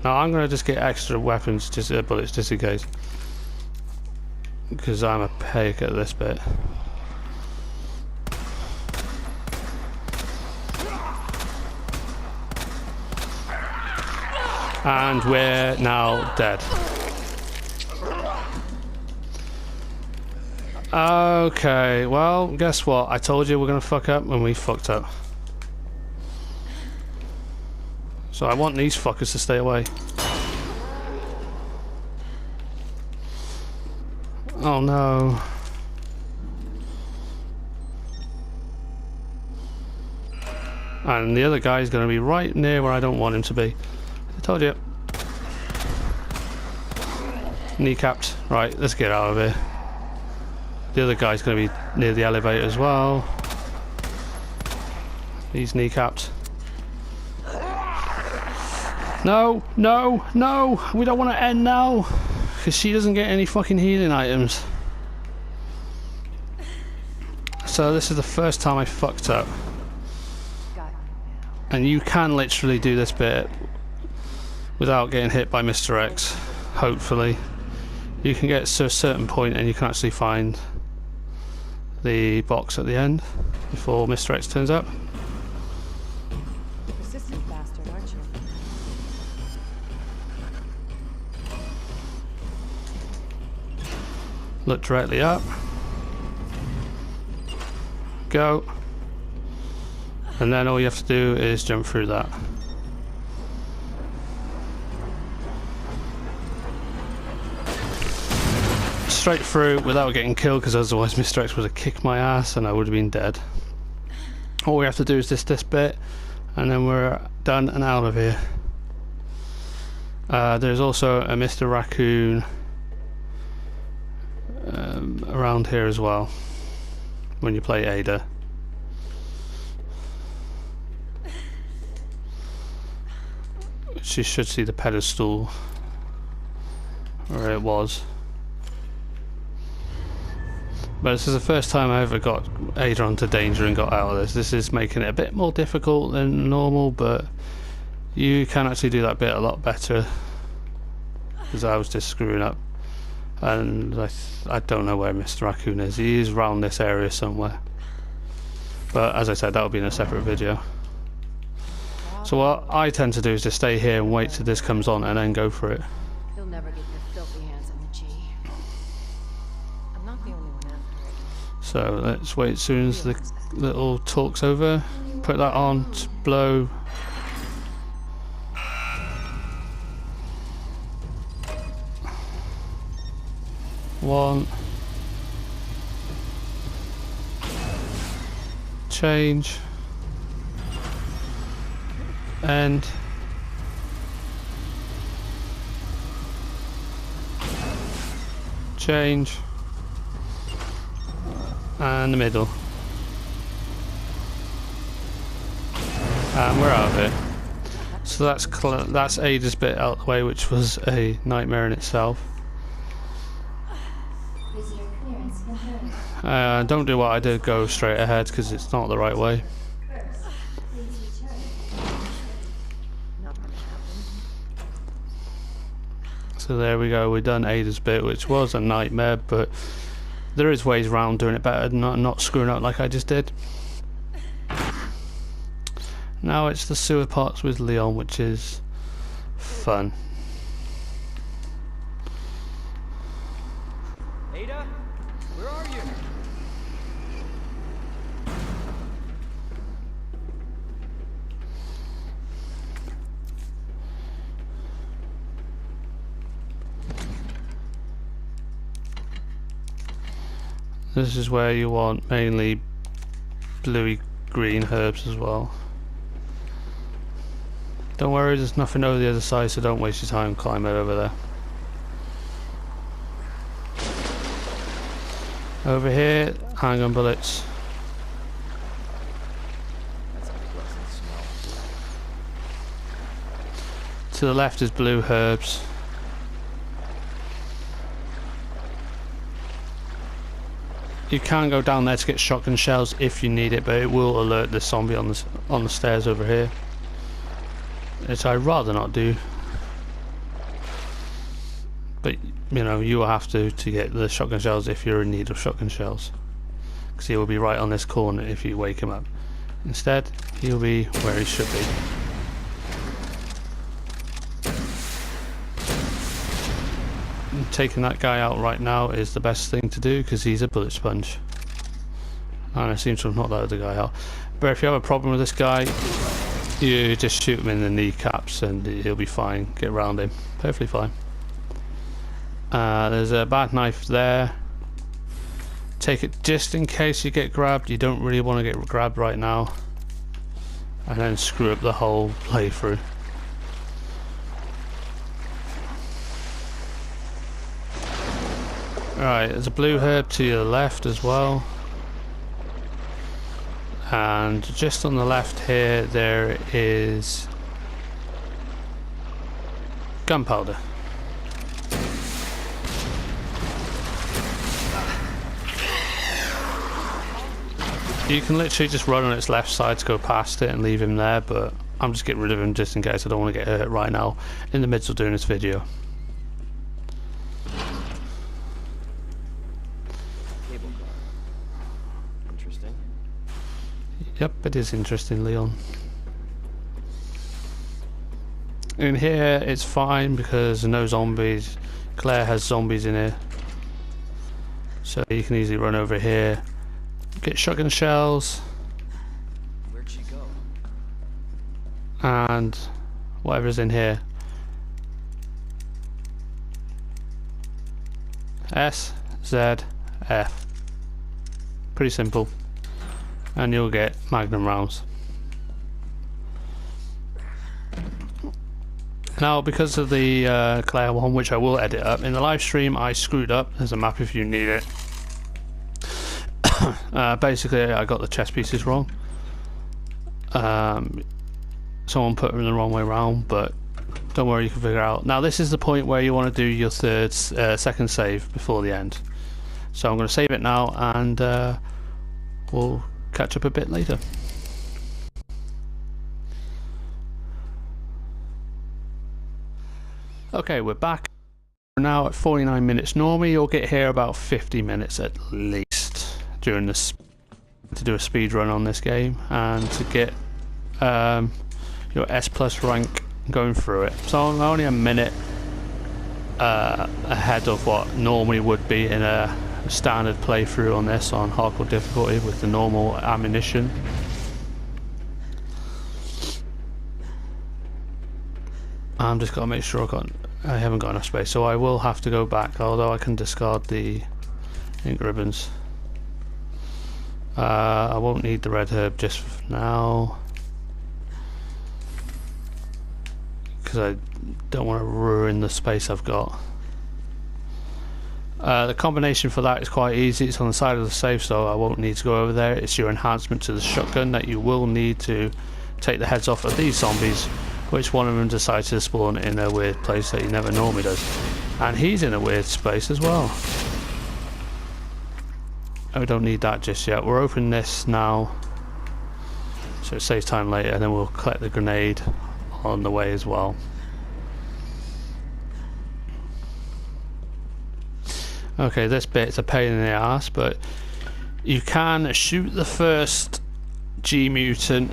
Now I'm going to just get extra weapons, just bullets, just in case, because I'm a pig at this bit. And we're now dead. Okay, well, guess what? I told you we're gonna fuck up, and we fucked up. So I want these fuckers to stay away. Oh no. And the other guy is going to be right near where I don't want him to be. I told you. Kneecapped. Right, let's get out of here. The other guy's going to be near the elevator as well. He's kneecapped. No, no, no! We don't want to end now! Because she doesn't get any fucking healing items. So this is the first time I fucked up. And you can literally do this bit without getting hit by Mr. X, hopefully. You can get to a certain point and you can actually find the box at the end before Mr. X turns up.
Persistent bastard, aren't you?
Look directly up. Go. And then all you have to do is jump through that. Straight through without getting killed, because otherwise Mr. X would have kicked my ass and I would have been dead. All we have to do is this bit and then we're done and out of here. There's also a Mr. Raccoon around here as well when you play Ada. You should see the pedestal where it was. But this is the first time I ever got Ada onto danger and got out of this. This is making it a bit more difficult than normal, but you can actually do that bit a lot better, because I was just screwing up. And I don't know where Mr. Raccoon is. He is around this area somewhere. But as I said, that'll be in a separate video. So what I tend to do is just stay here and wait till this comes on and then go for it.
You'll never get your filthy hands on the G. I'm not the only one after it.
So let's wait as soon as the little talk's over. Put that on to blow. One. Change. And change, and the middle, and we're out of it. So that's Ada's bit out of the way, which was a nightmare in itself. Don't do what I did, go straight ahead, because it's not the right way. So there we go, we've done Ada's bit, which was a nightmare, but there is ways around doing it better than not screwing up like I just did. Now it's the sewer parts with Leon, which is fun.
Ada? Where are you?
This is where you want mainly bluey green herbs as well. Don't worry, there's nothing over the other side, so don't waste your time climbing over there. Over here, handgun bullets.
That's a pleasant smell.
To the left is blue herbs. You can go down there to get shotgun shells if you need it, but it will alert the zombie on the stairs over here, which I'd rather not do. But you know, you will have to get the shotgun shells if you're in need of shotgun shells, because he will be right on this corner if you wake him up. Instead, he'll be where he should be. Taking that guy out right now is the best thing to do, because he's a bullet sponge, and I seem to have knocked that other guy out. But if you have a problem with this guy, you just shoot him in the kneecaps and he'll be fine. Get around him, perfectly fine. There's a bad knife there. Take it just in case you get grabbed. You don't really want to get grabbed right now. and then screw up the whole playthrough. Alright, there's a blue herb to your left as well. And just on the left here, there is gunpowder. You can literally just run on its left side to go past it and leave him there, but I'm just getting rid of him just in case I don't want to get hurt right now in the midst of doing this video.
Cable car. Interesting.
Yep, it is interesting, Leon. In here it's fine because no zombies. Claire has zombies in here, so you can easily run over here, get shotgun shells,
Where'd she go?
and whatever's in here. S, Z, F. Pretty simple. And you'll get magnum rounds. Now, because of the Claire one, which I will edit up, in the live stream I screwed up. There's a map if you need it. Basically, I got the chess pieces wrong. Someone put them the wrong way around, but don't worry, you can figure it out. Now, this is the point where you want to do your second save before the end. So I'm going to save it now, and we'll catch up a bit later. Okay, we're back. We're now at 49 minutes. Normally you'll get here about 50 minutes at least during this to do a speed run on this game and to get your S plus rank going through it. So I'm only a minute ahead of what normally would be in a standard playthrough on this on hardcore difficulty with the normal ammunition. I'm just got to make sure I haven't got enough space, so I will have to go back, although I can discard the ink ribbons. I won't need the red herb just now because I don't want to ruin the space I've got. The combination for that is quite easy. It's on the side of the safe, so I won't need to go over there. It's your enhancement to the shotgun that you will need to take the heads off of these zombies, which one of them decides to spawn in a weird place that he never normally does. And he's in a weird space as well. Oh, we don't need that just yet. We're opening this now, so it saves time later, and then we'll collect the grenade on the way as well. Okay, this bit's a pain in the ass, but you can shoot the first G mutant,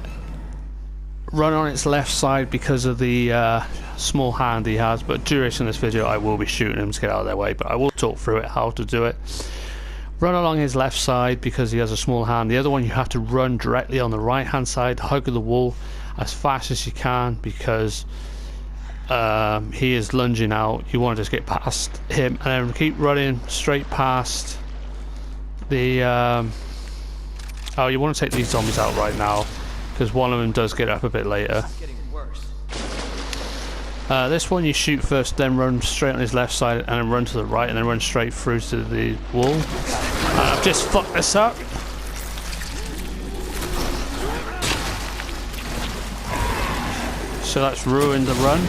run on its left side because of the small hand he has, but during this video I will be shooting him to get out of their way, but I will talk through it, how to do it. Run along his left side because he has a small hand. The other one you have to run directly on the right hand side, hug the wall as fast as you can because he is lunging out. You want to just get past him and then keep running straight past the oh, you want to take these zombies out right now because one of them does get up a bit later.
It's getting worse.
This one you shoot first, then run straight on his left side and then run to the right and then run straight through to the wall. And I've just fucked this up. So that's ruined the run.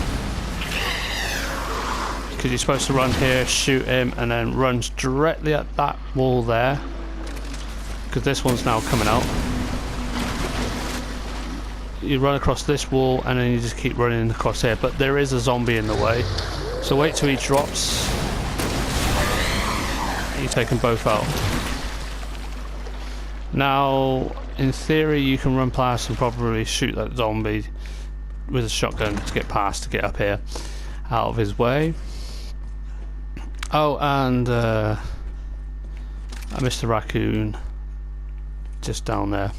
Because you're supposed to run here, shoot him, and then run directly at that wall there. Because this one's now coming out. You run across this wall and then you just keep running across here, but there is a zombie in the way, so wait till he drops and you take them both out. Now in theory you can run past and probably shoot that zombie with a shotgun to get past, to get up here out of his way. Oh, and I missed the raccoon just down there.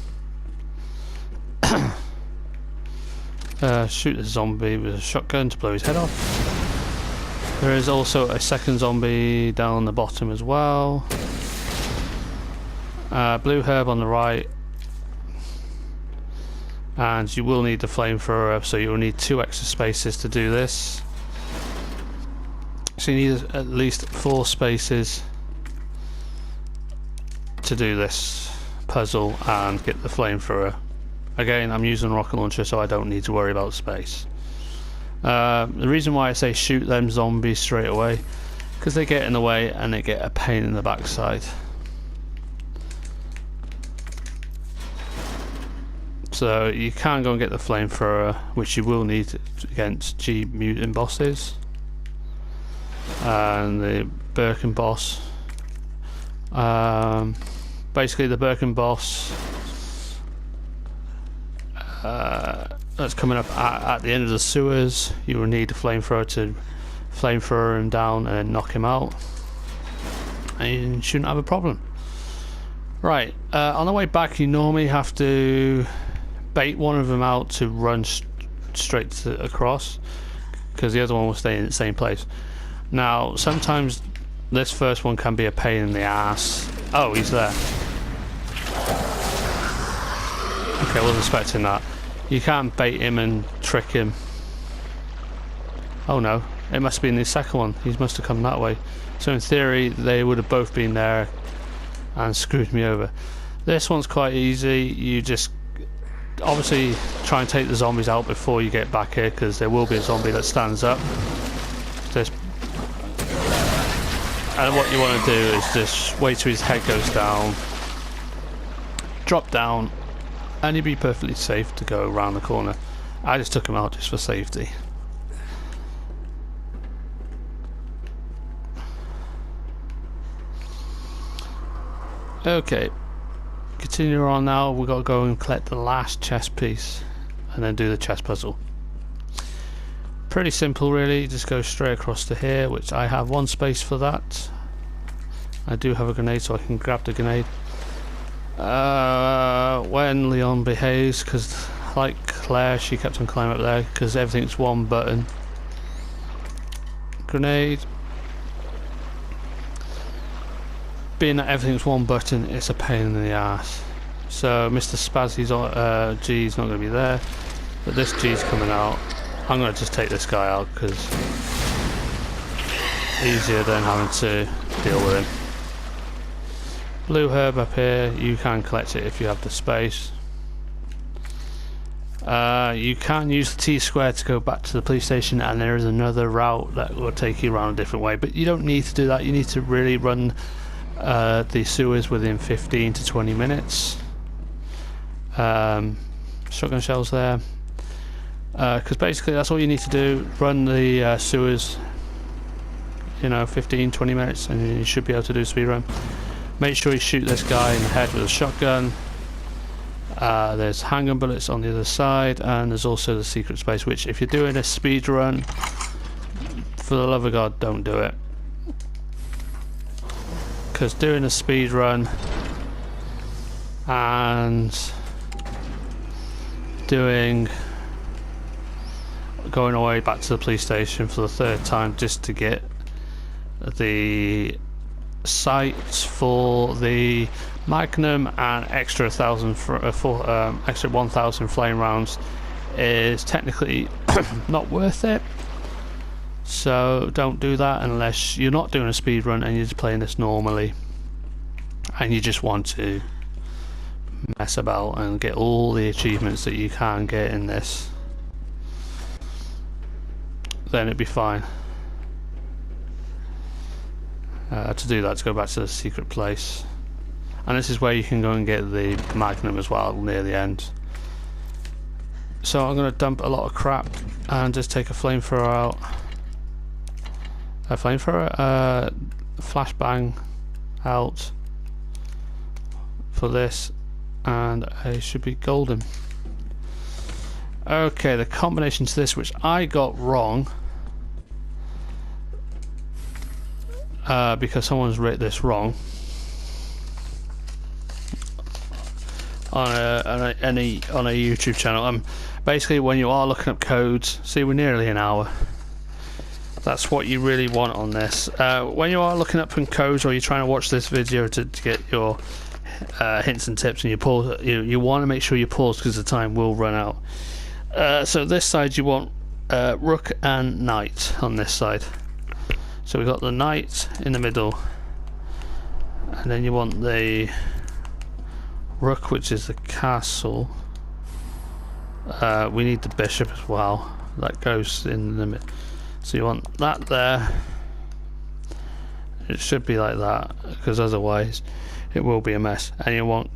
Shoot the zombie with a shotgun to blow his head off. There is also a second zombie down the bottom as well. Blue herb on the right. and you will need the flamethrower, so you will need 2 extra spaces to do this. So you need at least 4 spaces to do this puzzle and get the flamethrower. Again, I'm using a rocket launcher, so I don't need to worry about space. The reason why I say shoot them zombies straight away, because they get in the way and they get a pain in the backside. So you can go and get the flamethrower, which you will need against G mutant bosses and the Birkin boss. Basically the Birkin boss that's coming up at the end of the sewers. You will need a flamethrower to flamethrower him down and then knock him out, and you shouldn't have a problem. Right, on the way back you normally have to bait one of them out to run straight across, because the other one will stay in the same place. Now sometimes this first one can be a pain in the ass. Oh, he's there. Okay, I wasn't expecting that. You can't bait him and trick him. Oh no, it must be in the second one. He must have come that way. So in theory they would have both been there and screwed me over. This one's quite easy. You just obviously try and take the zombies out before you get back here, because there will be a zombie that stands up. And what you want to do is just wait till his head goes down, drop down, and you'll be perfectly safe to go around the corner. I just took him out just for safety. Okay, continue on now. We've got to go and collect the last chest piece and then do the chest puzzle. Pretty simple really, just go straight across to here, which I have 1 space for that. I do have a grenade, so I can grab the grenade when Leon behaves, because like Claire, she kept on climbing up there because everything's 1 button. Grenade. Being that everything's 1 button, it's a pain in the ass. So Mr. Spazzy's G's not going to be there, but this G's coming out. I'm going to just take this guy out because easier than having to deal with him. Blue herb up here, you can collect it if you have the space. You can use the T-square to go back to the police station, and there is another route that will take you around a different way, but you don't need to do that. You need to really run the sewers within 15 to 20 minutes. Shotgun shells there. Because basically that's all you need to do, run the sewers, you know, 15-20 minutes, and you should be able to do a speed run. Make sure you shoot this guy in the head with a shotgun. There's handgun bullets on the other side, and there's also the secret space, which if you're doing a speed run, for the love of God, don't do it. Because doing a speed run and going away back to the police station for the 3rd time just to get the sights for the Magnum and extra 1,000 extra 1,000 flame rounds is technically not worth it. So don't do that unless you're not doing a speed run and you're just playing this normally and you just want to mess about and get all the achievements that you can get in this. Then it'd be fine. To do that, to go back to the secret place, and this is where you can go and get the Magnum as well near the end. So I'm going to dump a lot of crap and just take a flamethrower out. A flamethrower, flashbang out for this, and I should be golden. Okay, the combination to this, which I got wrong, because someone's written this wrong on a YouTube channel. Basically, when you are looking up codes, see, we're nearly an hour. That's what you really want on this. When you are looking up some codes, or you're trying to watch this video to get your hints and tips, and you pause. You want to make sure you pause because the time will run out. So this side you want rook and knight on this side. So we've got the knight in the middle, and then you want the rook, which is the castle. We need the bishop as well. That goes in the middle. So you want that there. It should be like that, because otherwise it will be a mess. And you want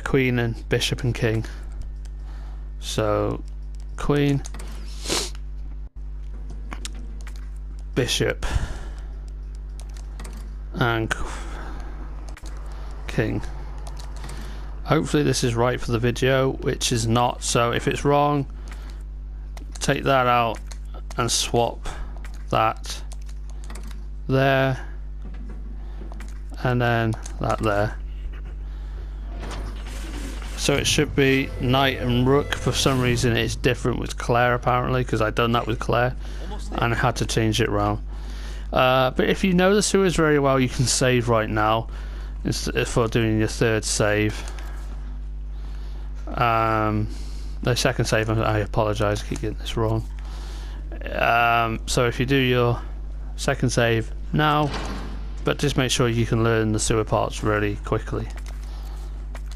queen and bishop and king. So queen, bishop, and king. Hopefully this is right for the video, which is not. So if it's wrong, take that out and swap that there, and then that there. So it should be knight and rook. For some reason it's different with Claire, apparently, because I've done that with Claire and I had to change it around. But if you know the sewers very well, you can save right now for doing your third save. The second save, I apologise, I keep getting this wrong. So if you do your second save now, but just make sure you can learn the sewer parts really quickly.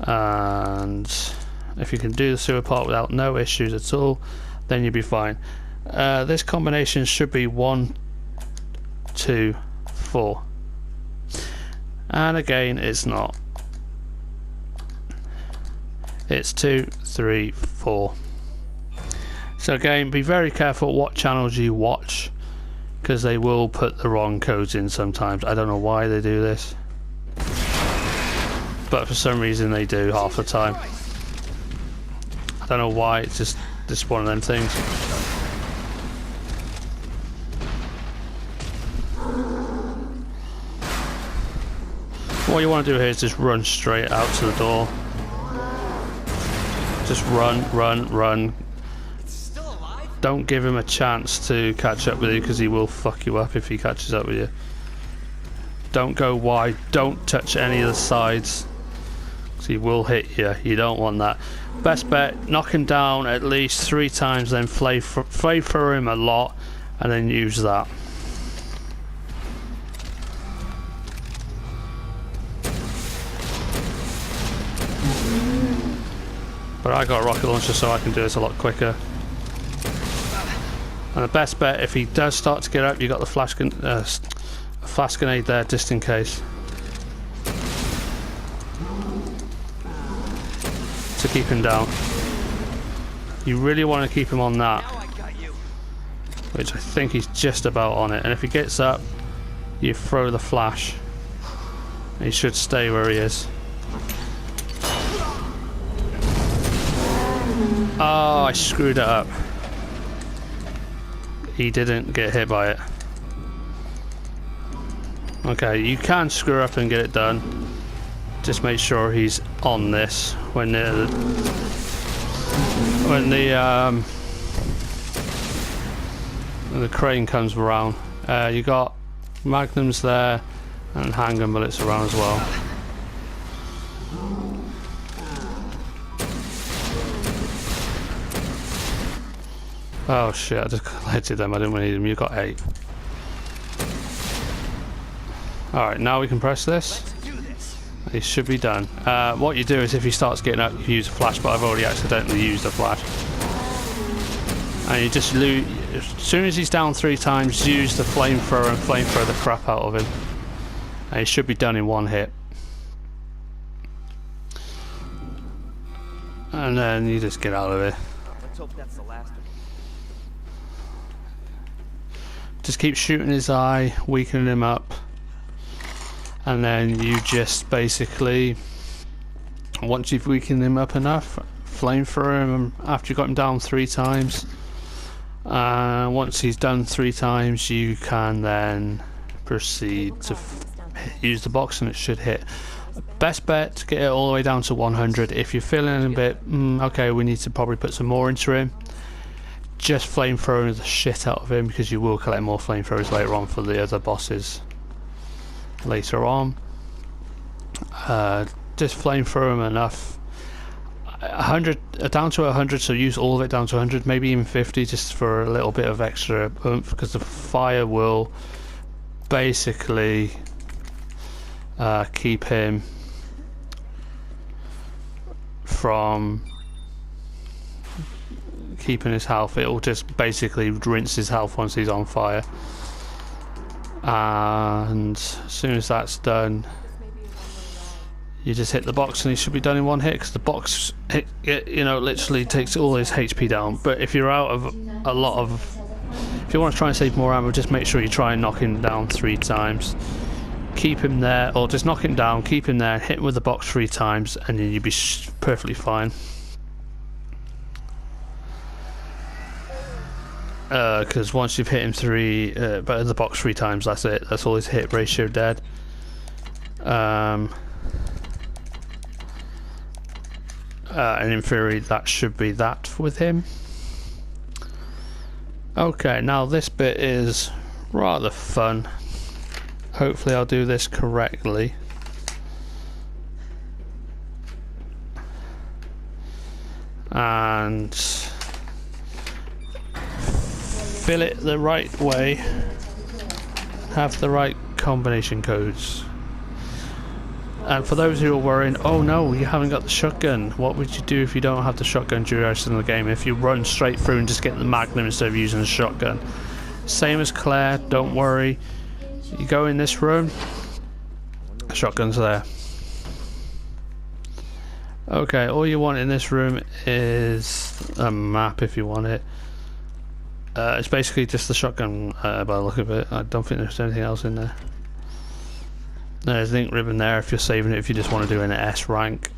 And if you can do the sewer part without no issues at all, then you'll be fine. This combination should be 1, 2, 4. And again, it's not. It's 2, 3, 4. So again, be very careful what channels you watch, because they will put the wrong codes in sometimes. I don't know why they do this, but for some reason they do half the time. I don't know why, it's just one of them things. What you want to do here is just run straight out to the door. Just run, run, run. Don't give him a chance to catch up with you, because he will fuck you up if he catches up with you. Don't go wide. Don't touch any of the sides, because he will hit you. You don't want that. Best bet, knock him down at least 3 times, then flamethrower him a lot, and then use that. But I got a rocket launcher, so I can do this a lot quicker. And the best bet, if he does start to get up, you got the flash grenade there, just in case, to keep him down. You really want to keep him on that, which I think he's just about on it. And if he gets up, you throw the flash. He should stay where he is. Oh, I screwed it up. He didn't get hit by it. Okay, you can screw up and get it done. Just make sure he's on this when the crane comes around. You got magnums there and handgun bullets around as well. Oh shit, I just collected them, I didn't really need them. You got 8. Alright, now we can press this. It should be done. What you do is if he starts getting up, you use a flash, but I've already accidentally used a flash. And you just loot. As soon as he's down 3 times, use the flamethrower and flamethrower the crap out of him. And it should be done in 1 hit. And then you just get out of it.
Let's hope that's the last of it.
Just keep shooting his eye, weakening him up, and then you just basically, once you've weakened him up enough, flamethrower him after you've got him down 3 times. Once he's done 3 times, you can then proceed to use the box, and it should hit. Best bet to get it all the way down to 100. If you're feeling a bit, okay, we need to probably put some more into him, just flamethrower the shit out of him, because you will collect more flamethrowers later on for the other bosses later on. Just flamethrower them enough. 100 down to 100, so use all of it down to 100, maybe even 50, just for a little bit of extra oomph, because the fire will basically keep him from keeping his health. It will just basically rinse his health once he's on fire, and as soon as that's done, you just hit the box and he should be done in one hit, because the box literally takes all his HP down. But if you're out of a lot of, if you want to try and save more ammo, just make sure you try and knock him down 3 times. Keep him there, or just knock him down, keep him there, hit him with the box 3 times, and then you'll be perfectly fine. Because once you've hit him but in the box 3 times, that's it. That's all his hit ratio dead. And in theory, that should be that with him. Okay, now this bit is rather fun. Hopefully I'll do this correctly. And fill it the right way. Have the right combination codes. And for those who are worrying, oh no, you haven't got the shotgun. What would you do if you don't have the shotgun duration of the game? If you run straight through and just get the Magnum instead of using the shotgun. Same as Claire, don't worry. You go in this room, the shotgun's there. Okay, all you want in this room is a map if you want it. It's basically just the shotgun by the look of it. I don't think there's anything else in there. There's an ink ribbon there if you're saving it, if you just want to do an S rank,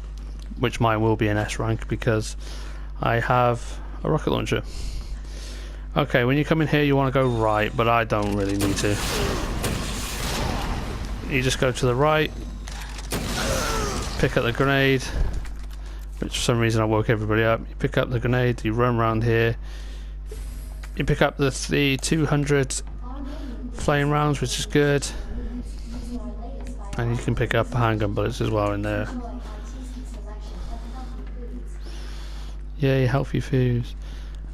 which mine will be an S rank because I have a rocket launcher. Okay, when you come in here you want to go right, but I don't really need to. You just go to the right, pick up the grenade, which for some reason I woke everybody up. You pick up the grenade, you run around here, you pick up the 200 flame rounds, which is good. And you can pick up handgun bullets as well in there. Yay, healthy foods.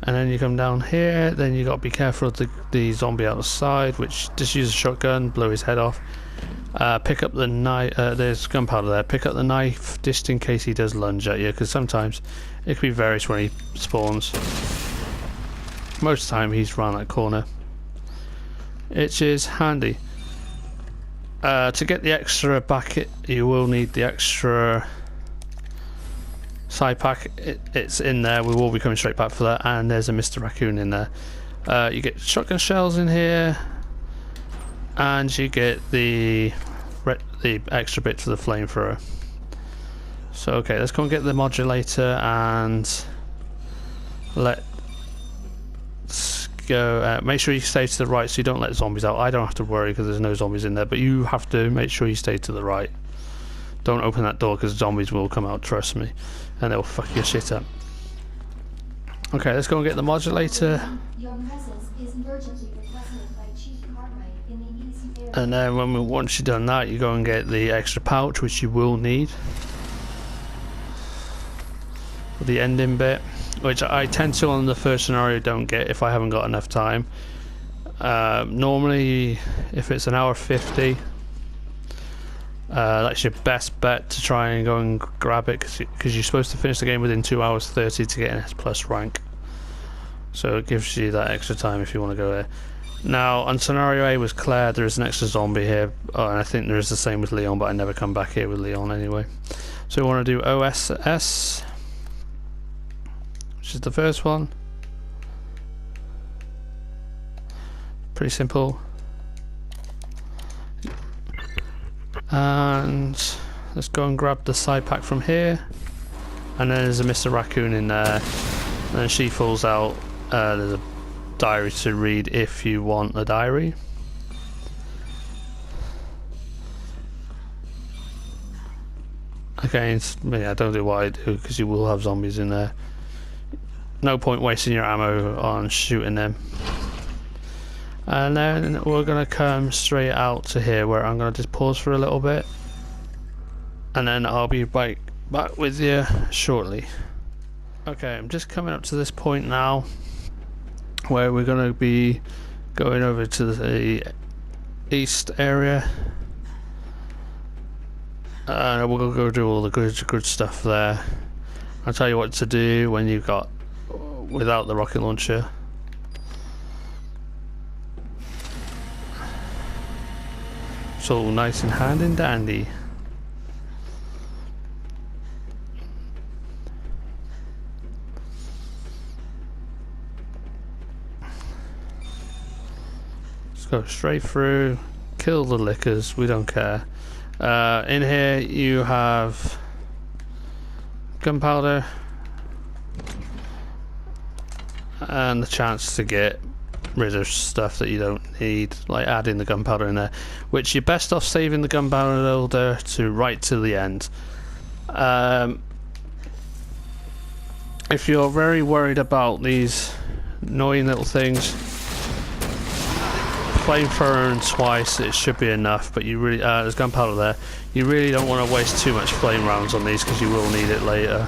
And then you come down here, then you got to be careful of the zombie out the side, which just use a shotgun, blow his head off. Pick up the knife, there's gunpowder there, pick up the knife just in case he does lunge at you, because sometimes it can be various when he spawns. Most of the time he's around that corner, which is handy. To get the extra back, you will need the extra side pack. It's in there. We will be coming straight back for that. And there's a Mr. Raccoon in there. You get shotgun shells in here, and you get the extra bit for the flamethrower. So okay, let's go and get the modulator and let's go. Make sure you stay to the right so you don't let zombies out. I don't have to worry because there's no zombies in there, but you have to make sure you stay to the right. Don't open that door because zombies will come out, trust me, and they'll fuck your shit up. Okay, let's go and get the modulator. And then once you've done that, you go and get the extra pouch, which you will need for the ending bit, which I tend to on the first scenario don't get if I haven't got enough time. Normally if it's an hour 50, that's your best bet to try and go and grab it, because you're supposed to finish the game within 2 hours 30 to get an S plus rank, so it gives you that extra time if you want to go there. Now on scenario A with Claire there is an extra zombie here, and I think there is the same with Leon, but I never come back here with Leon anyway. So we want to do OSS, which is the first one. Pretty simple. And let's go and grab the side pack from here. And then there's a Mr. Raccoon in there. And then she falls out. There's a diary to read if you want a diary. Okay, yeah, don't do what I do because you will have zombies in there. No point wasting your ammo on shooting them. And then we're going to come straight out to here, where I'm going to just pause for a little bit. and then I'll be back with you shortly. Okay, I'm just coming up to this point now where we're going to be going over to the east area. We'll go do all the good stuff there. I'll tell you what to do when you've got without the rocket launcher. It's all nice and handy and dandy. Let's go straight through, kill the lickers, we don't care. In here you have gunpowder and the chance to get rid of stuff that you don't need, like adding the gunpowder in there, which you're best off saving the gunpowder to right to the end. If you're very worried about these annoying little things, flamethrower and twice, it should be enough, but you really there's gunpowder there. You really don't want to waste too much flame rounds on these because you will need it later.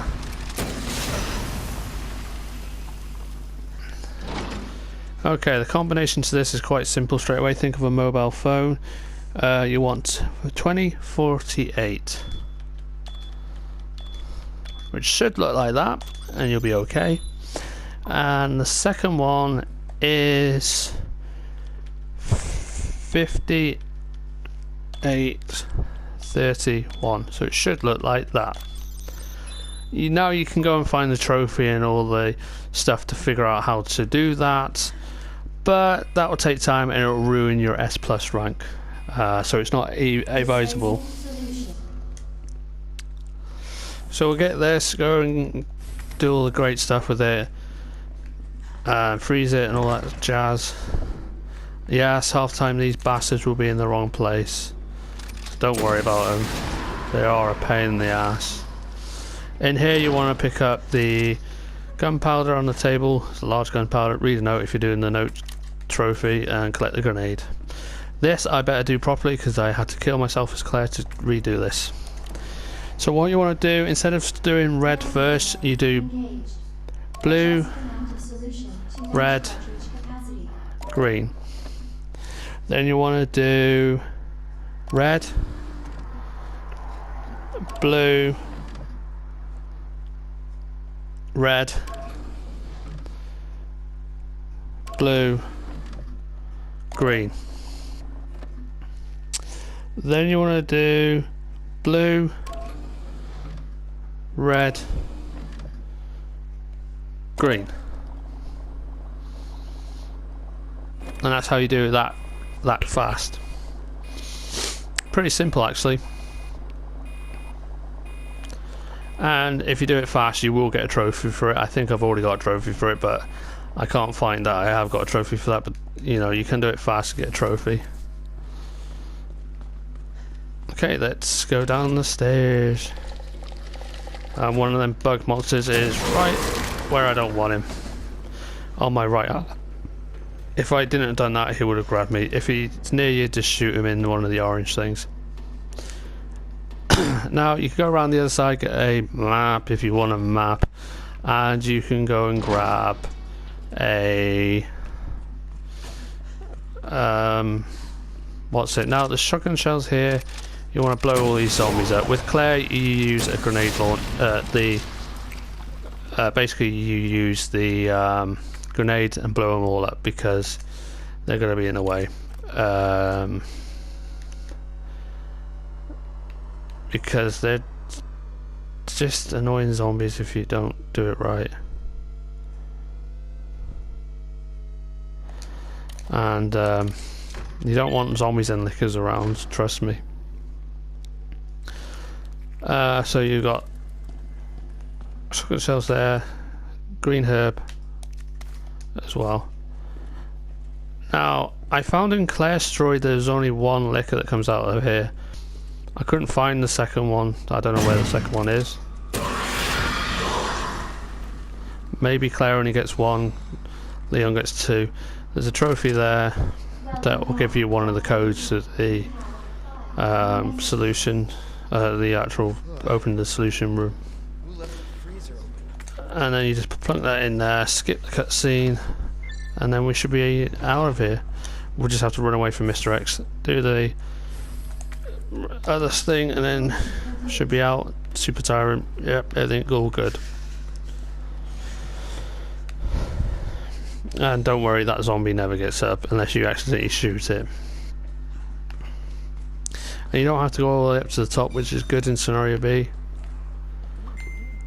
Okay, the combination to this is quite simple straight away. Think of a mobile phone. You want 2048, which should look like that, and you'll be okay. And the second one is 5831, so it should look like that. Now you can go and find the trophy and all the stuff to figure out how to do that, but that will take time and it will ruin your S+ rank, so it's not advisable. So we'll get this, go and do all the great stuff with it, freeze it and all that jazz. Yes, half time these bastards will be in the wrong place. Don't worry about them. They are a pain in the ass. In here you want to pick up the gunpowder on the table. It's a large gunpowder. Read a note if you're doing the note trophy and collect the grenade. This I better do properly because I had to kill myself as Claire to redo this. So what you want to do, instead of doing red first, you do blue, red, green. Then you want to do red, blue, red, blue, green. Then you want to do blue, red, green. And that's how you do that fast. Pretty simple actually. And if you do it fast you will get a trophy for it. I think I've already got a trophy for it, but I can't find that I have got a trophy for that, but you know, you can do it fast and get a trophy. Okay, let's go down the stairs. One of them bug monsters is right where I don't want him. On my right. If I didn't have done that, he would have grabbed me. If he's near you, just shoot him in one of the orange things. Now, you can go around the other side, get a map if you want a map, and you can go and grab a... what's it? Now, the shotgun shells here, you want to blow all these zombies up. With Claire, you use a grenade launch. Basically, you use the grenades and blow them all up because they're going to be in the way. Because they're just annoying zombies if you don't do it right. And you don't want zombies and lickers around, trust me. So you've got shotgun shells there, green herb as well. Now, I found in Claire's droid there's only one licker that comes out of here. I couldn't find the second one. I don't know where the second one is. Maybe Claire only gets one, Leon gets two. There's a trophy there that will give you one of the codes to the solution the actual open the solution room.
Who left the freezer open?
And then you just plunk that in there, skip the cutscene, and then we should be out of here. We'll just have to run away from Mr. X, do the other thing, and then should be out. Super Tyrant, yep, everything all good. And don't worry, that zombie never gets up unless you accidentally shoot it. And you don't have to go all the way up to the top, which is good in Scenario B.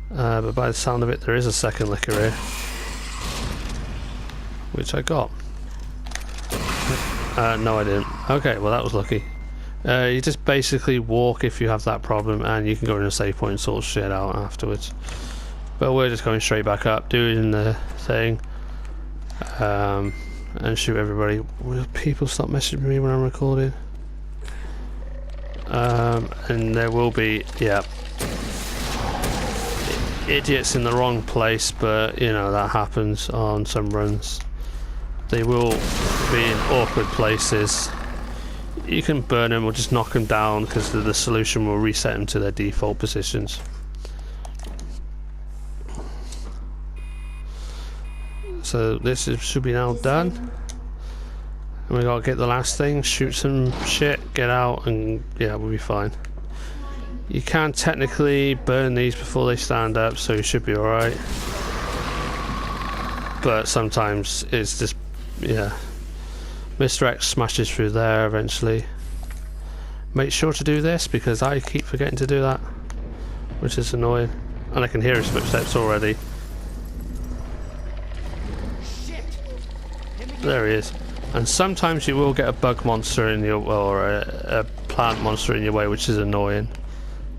But by the sound of it, there is a second liquor here, which I got. No, I didn't. Okay, well that was lucky. You just basically walk if you have that problem, and you can go in a save point and sort shit out afterwards. But we're just going straight back up, doing the thing, and shoot everybody. Will people stop messaging me when I'm recording? And there will be, yeah, idiots in the wrong place, but you know that happens on some runs. They will be in awkward places. You can burn them or just knock them down, because the solution will reset them to their default positions. So this should be now done. And we gotta get the last thing, shoot some shit, get out, and yeah, we'll be fine. You can technically burn these before they stand up, so you should be alright. But sometimes it's just, yeah. Mr. X smashes through there eventually. Make sure to do this, because I keep forgetting to do that, which is annoying. And I can hear his footsteps already. There he is. And sometimes you will get a bug monster in your, or a plant monster in your way, which is annoying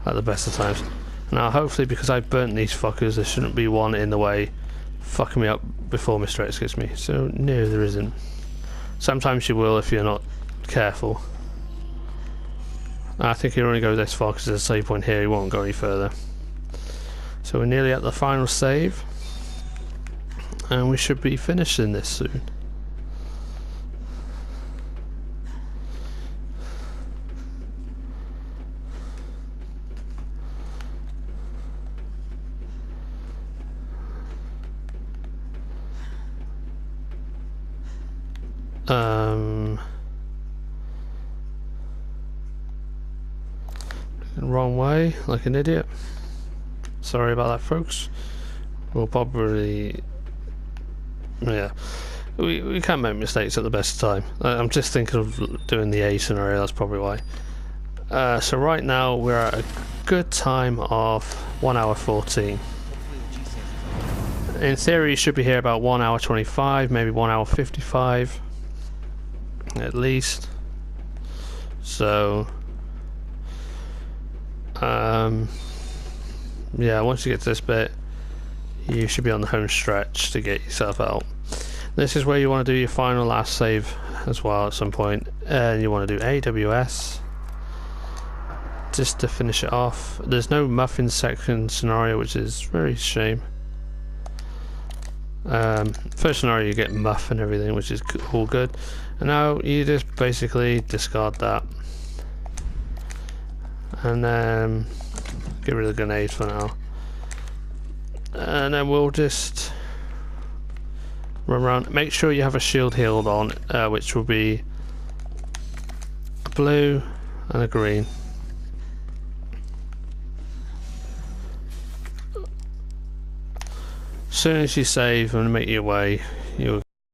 at the best of times. Now hopefully, because I burnt these fuckers, there shouldn't be one in the way fucking me up before Mr. X gets me. So no, there isn't. Sometimes you will if you're not careful. I think he'll only go this far because there's a save point here, he won't go any further. So we're nearly at the final save, and we should be finishing this soon. Wrong way, like an idiot. Sorry about that, folks. We'll probably, yeah, we can't make mistakes at the best time. I'm just thinking of doing the A scenario, that's probably why. So right now we're at a good time of 1 hour 14. In theory you should be here about 1 hour 25, maybe 1 hour 55 at least. So yeah, once you get to this bit you should be on the home stretch to get yourself out. This is where you want to do your final last save as well at some point, and you want to do AWS just to finish it off. There's no muffin section scenario, which is very shame. First scenario you get muff and everything, which is all good, and now you just basically discard that and then get rid of the grenade for now, and then we'll just run around. Make sure you have a shield healed on, which will be a blue and a green. As soon as you save and make your way, you'll